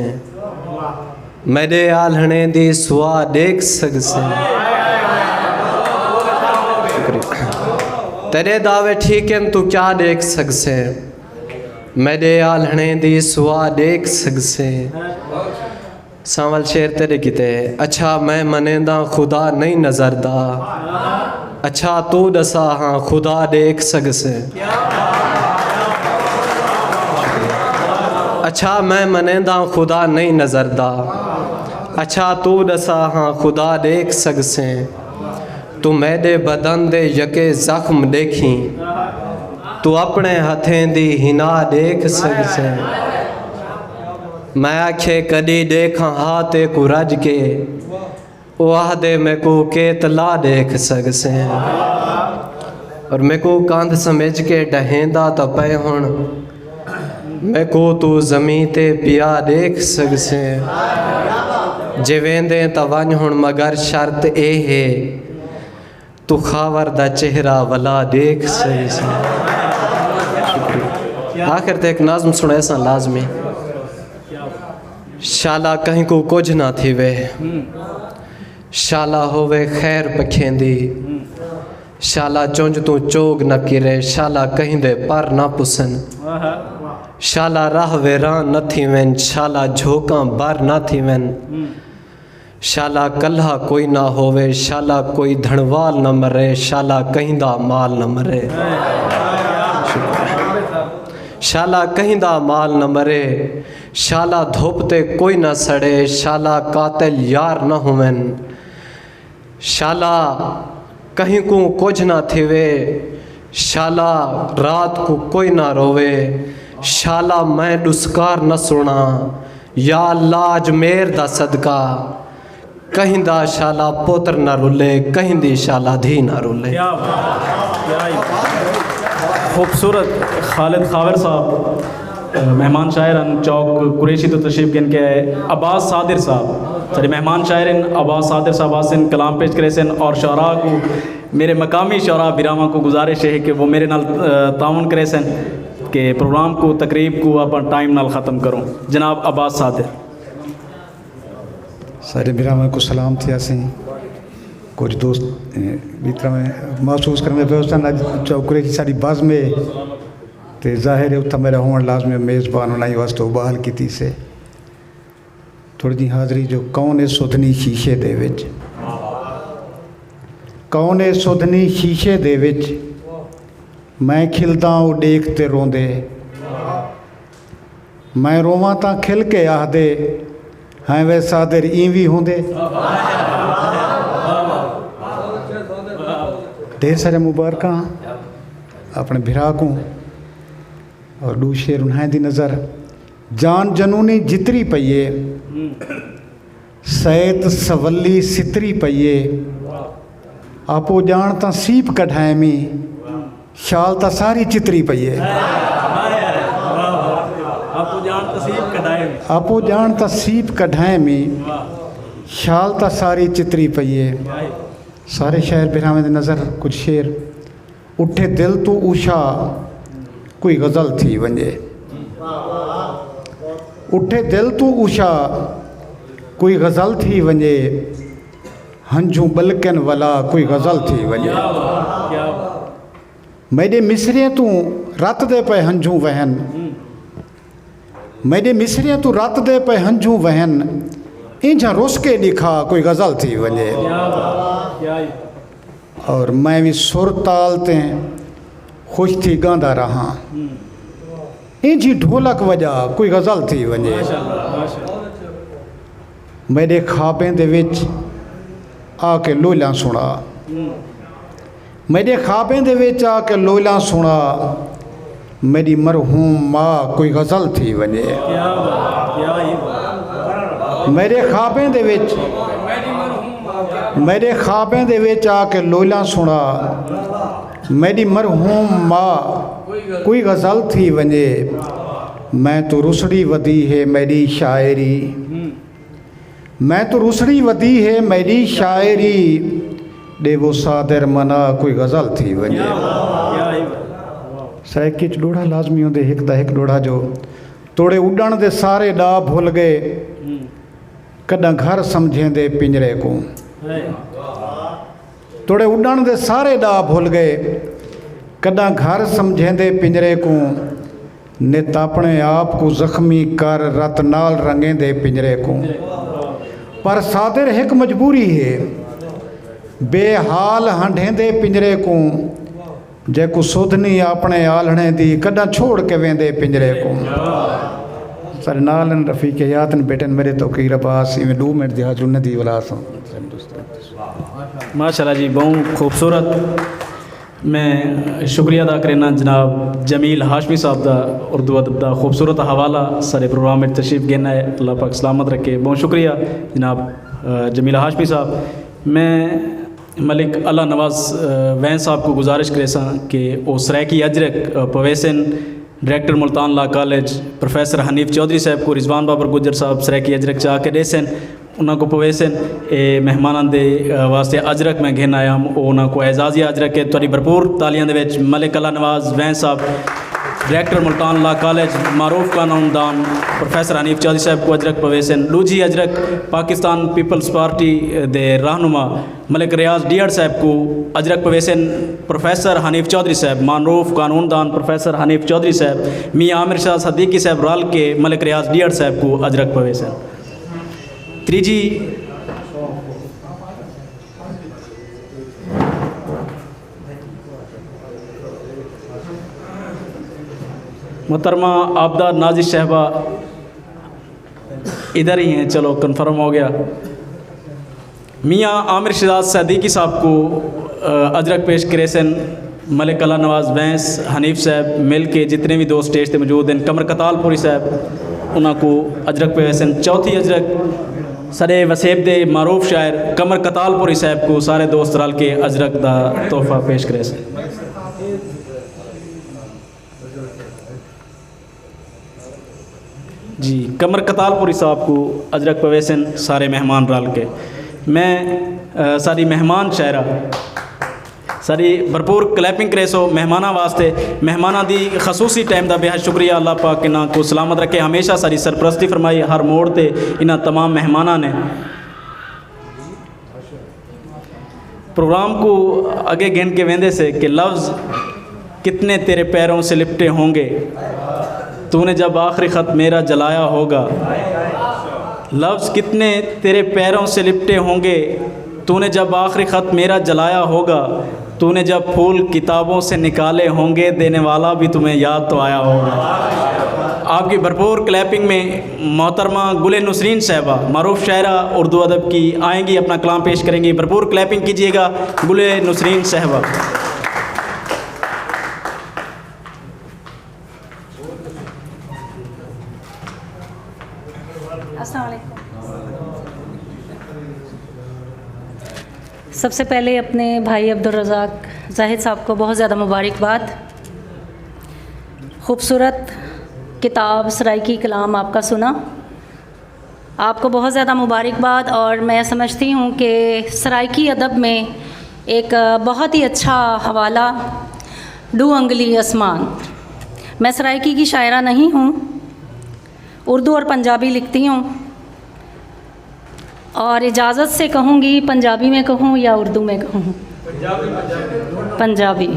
मेरे आलहने दी सुआ देख सकसे। तेरे दावे ठीक हैं तू क्या देख सकसे मेरे आलहने दी सुआ देख सकसे। सावल शेर तेरे किते। अच्छा मैं मनेंदा खुदा नहीं नजरदा अच्छा तू दसा हाँ खुदा देख सकसे। अच्छा मैं मनेंदा खुदा नहीं नजरदा अच्छा तू दसा हाँ खुदा देख सकसे। तू मेरे बदन दे यके जख्म देखी तू अपने हथें दी हिना देख सकसे। मैं आखे कदी देखा हाथे को रज के वाह दे मैं को केतला देख सकसे। और मैं को कंध समझ के डहेंदा तो पे हुण मैं को तू जमी ते पिया देख सकसे। जे वेंदे तो वन हुण मगर शर्त ए है तू खावर दा चेहरा वला देख सकसे। आखिर ते एक नाज़म सुने सा लाजमी। शाला कहीं को कुछ ना थी वे शाला होवे खैर पखेंदी शाला चुंज तू चोग न किरे शाला कहीं दे पर ना पुसन। शाला राह वेरान न थी वन, शाला झोंका बर न थी वन, शाला कल्हा कोई ना होवे, शाला कोई धनवाल न मरे, शाला कहिंदा माल न मरे, शाला कहिंदा माल न मरे, शाला धोपते कोई न सड़े, शाला कातिल यार न हुवन, शाला कहीं को कुछ ना थिवे, शाला रात को कोई ना रोवे, शाला मैं दुस्कार न सुना, या लाज मेर दा सदका, कहीं दा शाला पुत्र न रुले, कहीं दी शाला धी न रुले। खूबसूरत खालिद खावर साहब मेहमान शायर चौक कुरैशी तो तशरीफ़ गिन के आए। अब्बास सादिर साहब सॉरी मेहमान शायरन अब्बास सादिर साहब आसिन कलाम पेश करे सन और शरा को मेरे मकामी शरा बिरामा को गुजारिश है कि वो मेरे नाल ताउन करे सन कि प्रोग्राम को तकरीब को अपन टाइम नाल ख़त्म करूँ। जनाब अब्बास सादिर। सारे बिरामा को सलाम थे असें कुछ दोस्त भीतर में महसूस करने पे चौकरे की सारी बज़ में तो ज़ाहिर है उत्था मेरा होना लाजमी मेज़बान बनाई वास्ते बहाल की से थोड़ी जी हाज़री जो कौन है सुधनी शीशे दे विच, कौन है सुधनी शीशे दे विच, मैं खिलदा उडेक ते रोंदे, मैं रोवां तां खिल के आखदे हैं वे सादिर इवी होंदे। ढेर सारे मुबारक अपने भिरा को और दू शेर उन्हें दी नज़र जान जनूनी जितरी पईए सैत सवली सितरी पईए आपो जान ता सीप कढ़ाए में शाल ता सारी चितरी पईए आपो जान ता सीप कढ़ाए में शाल ता सारी चितरी पईए। सारे शहर बिरामे दी नज़र कुछ शेर उठे दिल तो उषा कोई गज़ल थी वंजे, उठे दिल तो उषा कोई गज़ल थी वंजे, हंझू बलकन वाला कोई गज़ल थी वंजे, मेरे मिसरे तू रत दे पे हंझू वहन, मेरे मिसरे तू रत दे पे हंझू वहन, इंझा रुस के दिखा कोई गज़ल थी वंजे। और मैं भी सुर तालते खुश थी गांदा रहा, इंझी ढोलक वजा कोई गज़ल थी वंजे। मेरे ख्वाबें दे विच आके लोला सुना, मेरे ख्वाबें दे विच आके लोला सुना, मेरी मरहूम माँ कोई गज़ल थी वंजे। मेरे ख्वाबें दे विच मेरे ख्वाबें दे विच आके लोला सुना, मेरी मरहूम माँ कोई गज़ल थी वंजे। मैं तो रुसड़ी वदी है मेरी शायरी, मैं तो रुसड़ी वदी है मेरी शायरी, देवो सादिर मना कोई गज़ल थी वंजे। सैकिच डोड़ा लाजमी होंदे हिक दा हिक डोड़ा जो तोड़े उड़न दे सारे डा भुल गए, कदा घर समझेंदे पिंजरे को, तोड़े उड़न दे सारे डा भुल गए, कदा घर समझेंदे पिंजरे को, नित अपने आप को जख्मी कर रत नाल रंगेंदे पिंजरे को। पर सादिर एक मजबूरी है बेहाल हंडेंदे पिंजरे को, जेको सुधनी अपने आलने दी कदा छोड़ के वेंदे पिंजरे को। सर नालन रफ़ीक यातन बेटन मेरे तो की रबास इवें 2 मिनट दी हाज़ुर न दी वलास। माशाल्लाह जी बहुत खूबसूरत। मैं शुक्रिया अदा करना जनाब जमील हाशमी साहब का उर्दू अदब का खूबसूरत हवाला सारे प्रोग्राम में तशरीफ़ गिना है। अल्लाह पाक सलामत रखे। बहुत शुक्रिया जनाब जमील हाशमी साहब। मैं मलिक अल्लाह नवाज़ वैन साहब को गुजारिश करे सा कि वो सरायकी अजरक पवेसन डायरेक्टर मुल्तान ला कॉलेज प्रोफेसर हनीफ चौधरी साहब को रिजवान बाबर गुजर साहब सरायकी अजरक चाह के देसन उन्होंने को पवेसन ए मेहमान दे वास्ते अजरक मैं घेन आया उन्होंने को एजाज़ी अजरक है। थोड़ी भरपूर तालियां दे विच मलिक अल्लाह नवाज़ वैन साहब डायरेक्टर मुल्तान ला कॉलेज मारूफ कानूनदान प्रोफेसर हनीफ चौधरी साहब को अजरक पवेसन, लूजी अजरक पाकिस्तान पीपल्स पार्टी दे रहनुमा मलिक रियाज डियर साहब को अजरक पवेसन, प्रोफेसर हनीफ चौधरी साहब मारूफ कानूनदान प्रोफेसर हनीफ चौधरी साहब, मियाँ आमिर शाह सदीकी साहब राल के मलिक रियाज डियर साहब को अजरक पवेसन। त्रीजी मोहतरमा आबदा नाजिर शहबा इधर ही हैं, चलो कंफर्म हो गया। मियाँ आमिर शहजाद सदीकी साहब को अजरक पेश करेसन, मलिक अला नवाज़ बैंस हनीफ साहब मिल के जितने भी दोस्त स्टेज पे मौजूद हैं, कमर कतालपुरी साहब उनको अजरक पेशन। चौथी अजरक सरे वसेब दे मारूफ शायर कमर कतालपुरी साहब को सारे दोस्त रल के अजरक का तोहफा पेश करेसन। जी कमर कतालपुरी साहब को अजरक पवेसन सारे मेहमान रल के। मैं सारी मेहमान शायरा सारी भरपूर क्लैपिंग करे सो मेहमाना वास्ते, मेहमाना दी खसूसी टाइम का बेहद शुक्रिया। अल्लाह पाक इन्हां को सलामत रखे, हमेशा सारी सरपरस्ती फरमाई हर मोड़ ते इन्हां तमाम मेहमाना ने। प्रोग्राम को आगे गिन के वेंदे से कि लफ्ज़ कितने तेरे पैरों से लिपटे होंगे, तूने जब आखिरी ख़त मेरा जलाया होगा। लफ्ज़ कितने तेरे पैरों से लिपटे होंगे, तूने जब आखिरी ख़त मेरा जलाया होगा। तूने जब फूल किताबों से निकाले होंगे, देने वाला भी तुम्हें याद तो आया होगा। आपकी भरपूर क्लैपिंग में मोहतरमा गुले नुसरीन साहबा मारूफ शायरा उर्दू अदब की आएंगी, अपना कलाम पेश करेंगी। भरपूर क्लैपिंग कीजिएगा गुले नुसरीन साहबा। सबसे पहले अपने भाई अब्दुल रज़ाक जाहिद साहब को बहुत ज़्यादा मुबारकबाद। ख़ूबसूरत किताब सराइकी कलाम आपका सुना, आपको बहुत ज़्यादा मुबारकबाद। और मैं समझती हूँ कि सराइकी अदब में एक बहुत ही अच्छा हवाला डू अंगली आसमान। मैं सराइकी की शायरा नहीं हूँ, उर्दू और पंजाबी लिखती हूँ, और इजाज़त से कहूँगी पंजाबी में कहूँ या उर्दू में कहूँ? पंजाबी।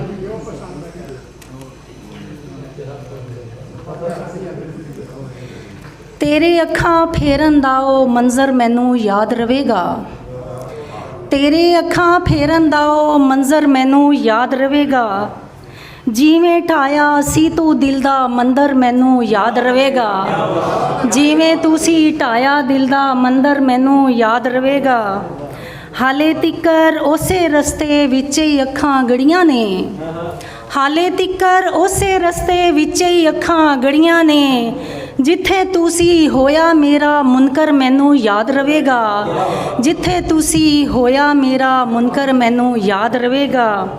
तेरे अखां फेरन दा ओ मंज़र मैनू याद रवेगा। तेरे अखां फेरन दा ओ मंज़र मैनू याद रवेगा। जिवें ढाया सी तू दिल दा मंदर मैनू याद रवेगा। जिवें तुसी ढाया दिल दा मंदर मैनू याद रवेगा। हाले तिकर उसे रस्ते विच ही अखां गड़ियां ने। हाले तिकर उसे रस्ते विच ही अखां गड़ियां ने। जिथे तुसी होया मेरा मुनकर मैनू याद रवेगा। जिथे तुसी होया मेरा मुनकर मैनू याद रवेगा।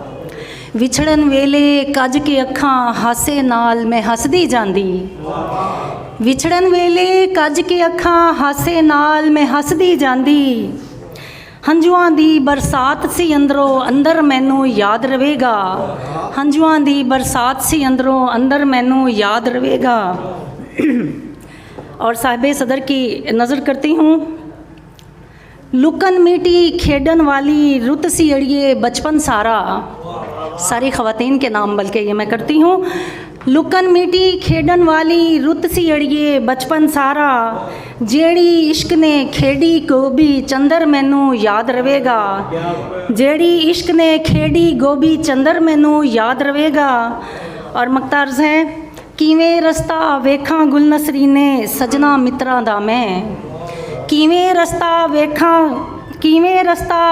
विछड़न वेले कज के अखां हासे नाल मैं हसदी जांदी। विछड़न वेले कज के अखां हासे नाल मैं हसदी जांदी। हंजुआं दी बरसात सी अंदरों अंदर मैनू याद रवेगा। हंजुआं दी बरसात सी अंदरों अंदर मैनू याद रवेगा। और साहिबे सदर की नज़र करती हूँ। लुकन मीटी खेडन वाली रुत सी अड़िए बचपन सारा। सारी ख़वातीन के नाम बल्कि ये मैं करती हूँ। लुकन मीटी खेडन वाली रुत सी अड़िए बचपन सारा। जेड़ी इश्क ने खेड़ी गोभी चंदर मैनू याद रवेगा। जेड़ी इश्क ने खेड़ी गोभी चंदर मैनू याद रवेगा। और मकतार्ज हैं, किवें रस्ता वेखां गुलनसरी ने सजना मित्रां दा मैं। किवें रस्ता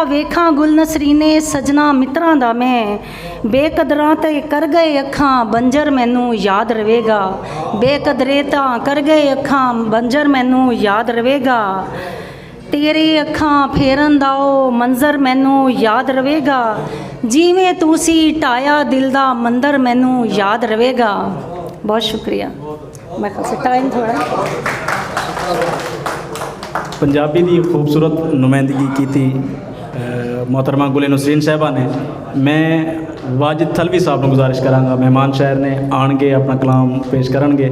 वेखां गुलनसरी ने सजना मित्रां दा मैं। बेकदरां ते कर गए अखां बंजर मैनू याद रवेगा। बेकदरे तां कर गए अखां बंजर मैनू याद रवेगा। तेरे अखां फेरन दा ओ मंजर मैनू याद रवेगा। जिवें तुसी ढाया दिल दा मंदर मैनू याद रवेगा। बहुत शुक्रिया। मैं टाइम थोड़ा पंजाबी की खूबसूरत नुमाइंदगी की थी मोहतरमा गुल नसरीन साहबा ने, मैं वाजिद थलवी साहब को गुजारिश करांगा मेहमान शहर ने आन के अपना कलाम पेश करनगे।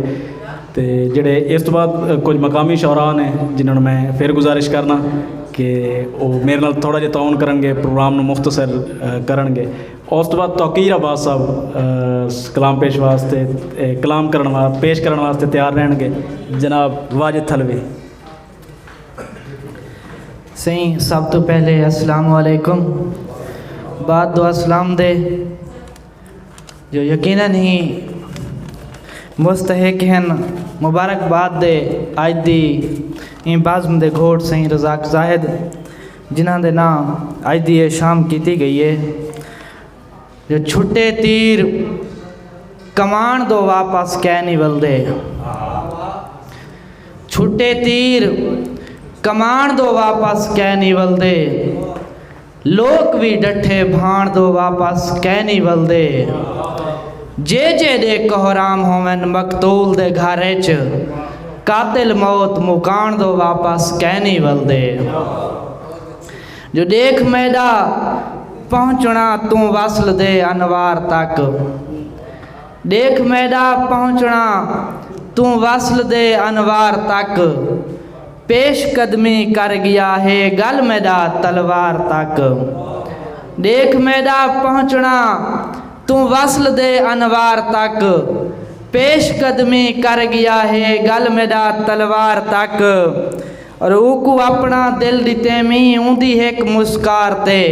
तो जेडे इस तो बाद कुछ मकामी शौरा ने जिन्होंने मैं फिर गुजारिश करना कि वो मेरे नाल थोड़ा जिहा ताउन करनगे, प्रोग्राम में मुख्तसर करनगे। उस तो बाद तौकीर अब्बास साहब कलाम पेश वास्ते कलाम पेश करने वास्ते तैयार रहणगे। जनाब वाजिद थलवी। सही, सब तो पहले अस्सलाम वालेकुम, बाद दो अस्सलाम दे जो यकीनन ही मुस्तहिक हैं मुबारकबाद दे अज दी इन बाज़म दे घोट सही रज़ाक ज़ाहिद जिन्हां दे नाम अज दी शाम की गई है। जो छुट्टे तीर कमान दो वापस कै नहीं बलदे, छुट्टे तीर कमान दो वापस कै नहीं बलदे, लोग भी डठे भाण दो वापस कै नहीं बलदे, जे दे कोहराम होवन मकतूल दे घरे च कातिल मौत मुकान दो वापस कै नहीं बलदे। जो देख मैदा पहुँचना तू वसल दे अनवार तक, देख मैदा पहुँचना तू वसल दे अनवार तक, पेश कदमी कर गया है गल मैदा तलवार तक, देख मैदा पहुँचना तू वसल दे अनवार तक, पेश कदमी कर गया है गल मैदा तलवार तक। और ऊकू अपना दिल दिते मी ऊंदी एक मुस्कार ते,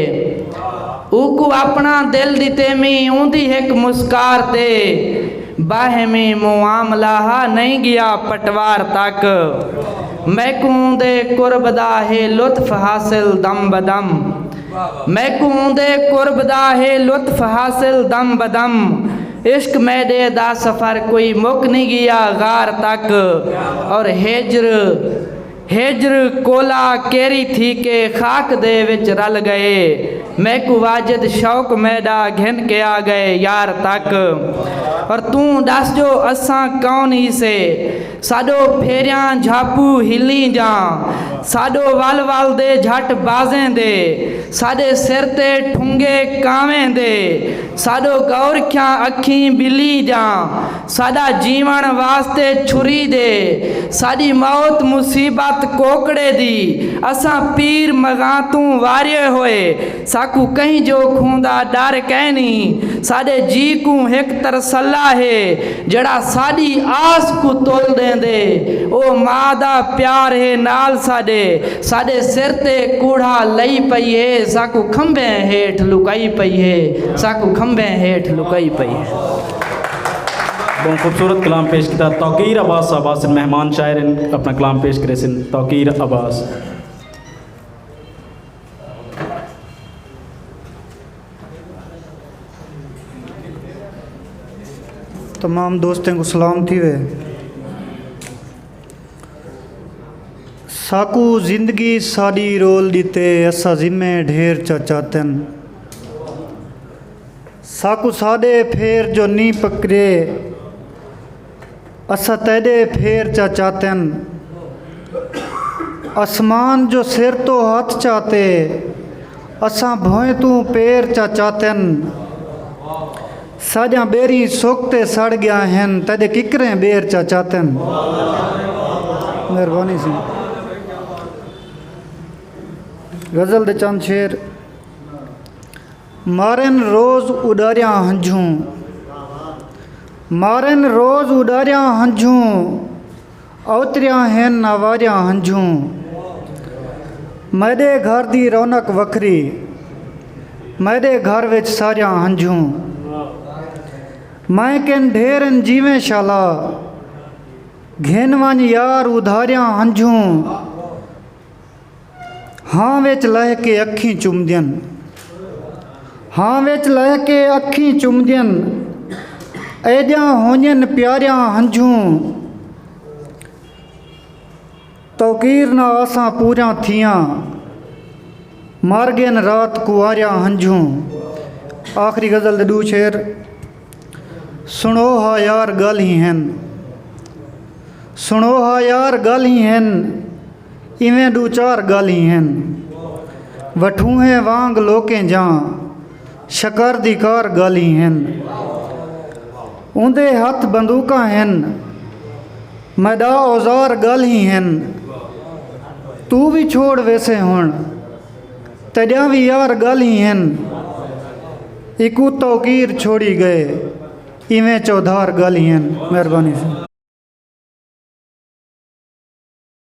ऊकू अपना दिल दिते मी ऊंदी एक मुस्कार ते, बाहमी मुआमला नहीं गया पटवार तक, मैकूं दे कुर्ब दा है लुत्फ हासिल दम बदम, मैकूं दे कुर्ब दा है लुत्फ हासिल दम बदम, इश्क मैदे दा सफ़र कोई मुक नहीं गया गार तक। और हिजर कोला केरी थी के खाक दे विच रल गए, मैकू वाजिद शौक मैदा घिन के आ गए यार तक। और तू दस जो असां कौन ही से साडो फेरियां झापू हिली जा, साडो वल वल दे झट बाजें दे, साडे सिर ते ठुंगे कावें दे, साडो गौरख्यां अखीं बिली जा, साडा जीवन वास्ते छुरी दे, साडी मौत मुसीबत कोकड़े दी, असां पीर मगा तू वारे होए, साकू कहीं जो खूंदा डर कहनी, साडे जी को एक तरसला है जड़ा साडी आस को तोल देंदे, ओ मां दा प्यार है नाल साडे, साडे सिर ते कूड़ा लई पई है, साकू खंबे हेठ लुकाई पई है, साकू खंबे हेठ लुकाई पई है। बहुत खूबसूरत कलाम पेश किया तौकीर अब्बास साहब से मेहमान शायर अपना कलाम पेश करे सिन तौकीर अब्बास। तमाम दोस्तों को सलाम थी वे। साकू जिंदगी साड़ी रोल दीते असा जिम्मे ढेर चाचातन, साकू सादे फेर जो नी पकड़े असा तैदे फेर चाचातन, आसमान जो सिर तो हाथ चाहते असा भोए तू पैर चाचातन, साजा बेरी सोकते सड़ गया हैं तदे किकरें बेर चाचातन। मेहरबानी सी गज़ल दे चंद शेर। मारन रोज़ उडारिया हंझू, मारन रोज़ उडारिया हंझू, अवतरिया हैं नवारिया हंझू, मैदे घर दी रौनक वखरी, मैदे घर विच सारिया हंझू, मैं किन ढेरन जीवें शाला, घेन वन यार उधारिया हंझू, हाँ विच लह के अखी चुमदियन, हाँ विच लह के अखी चुमदियन, ऐदिया होंजन प्यारिया हंझू, तौकीर ना आसा पूरा थियां, मार गन रात कुआरिया हंझू। आखिरी गज़ल दे दू शेर। सुनो हा यार गल ही हैं, सुनो हा यार गल ही हैं, इवें दू चार गल ही हैं, वठूहे वांग लोकें जा शकर दी कार गाली हैं उंदे हथ बंदूका हैं मैदा औजार गल ही हैं तू भी छोड़ वैसे हुण तजा भी यार गल ही हैं इकू तौकीर छोड़ी गए इवें चौधार गल ही हैं। मेहरबानी से।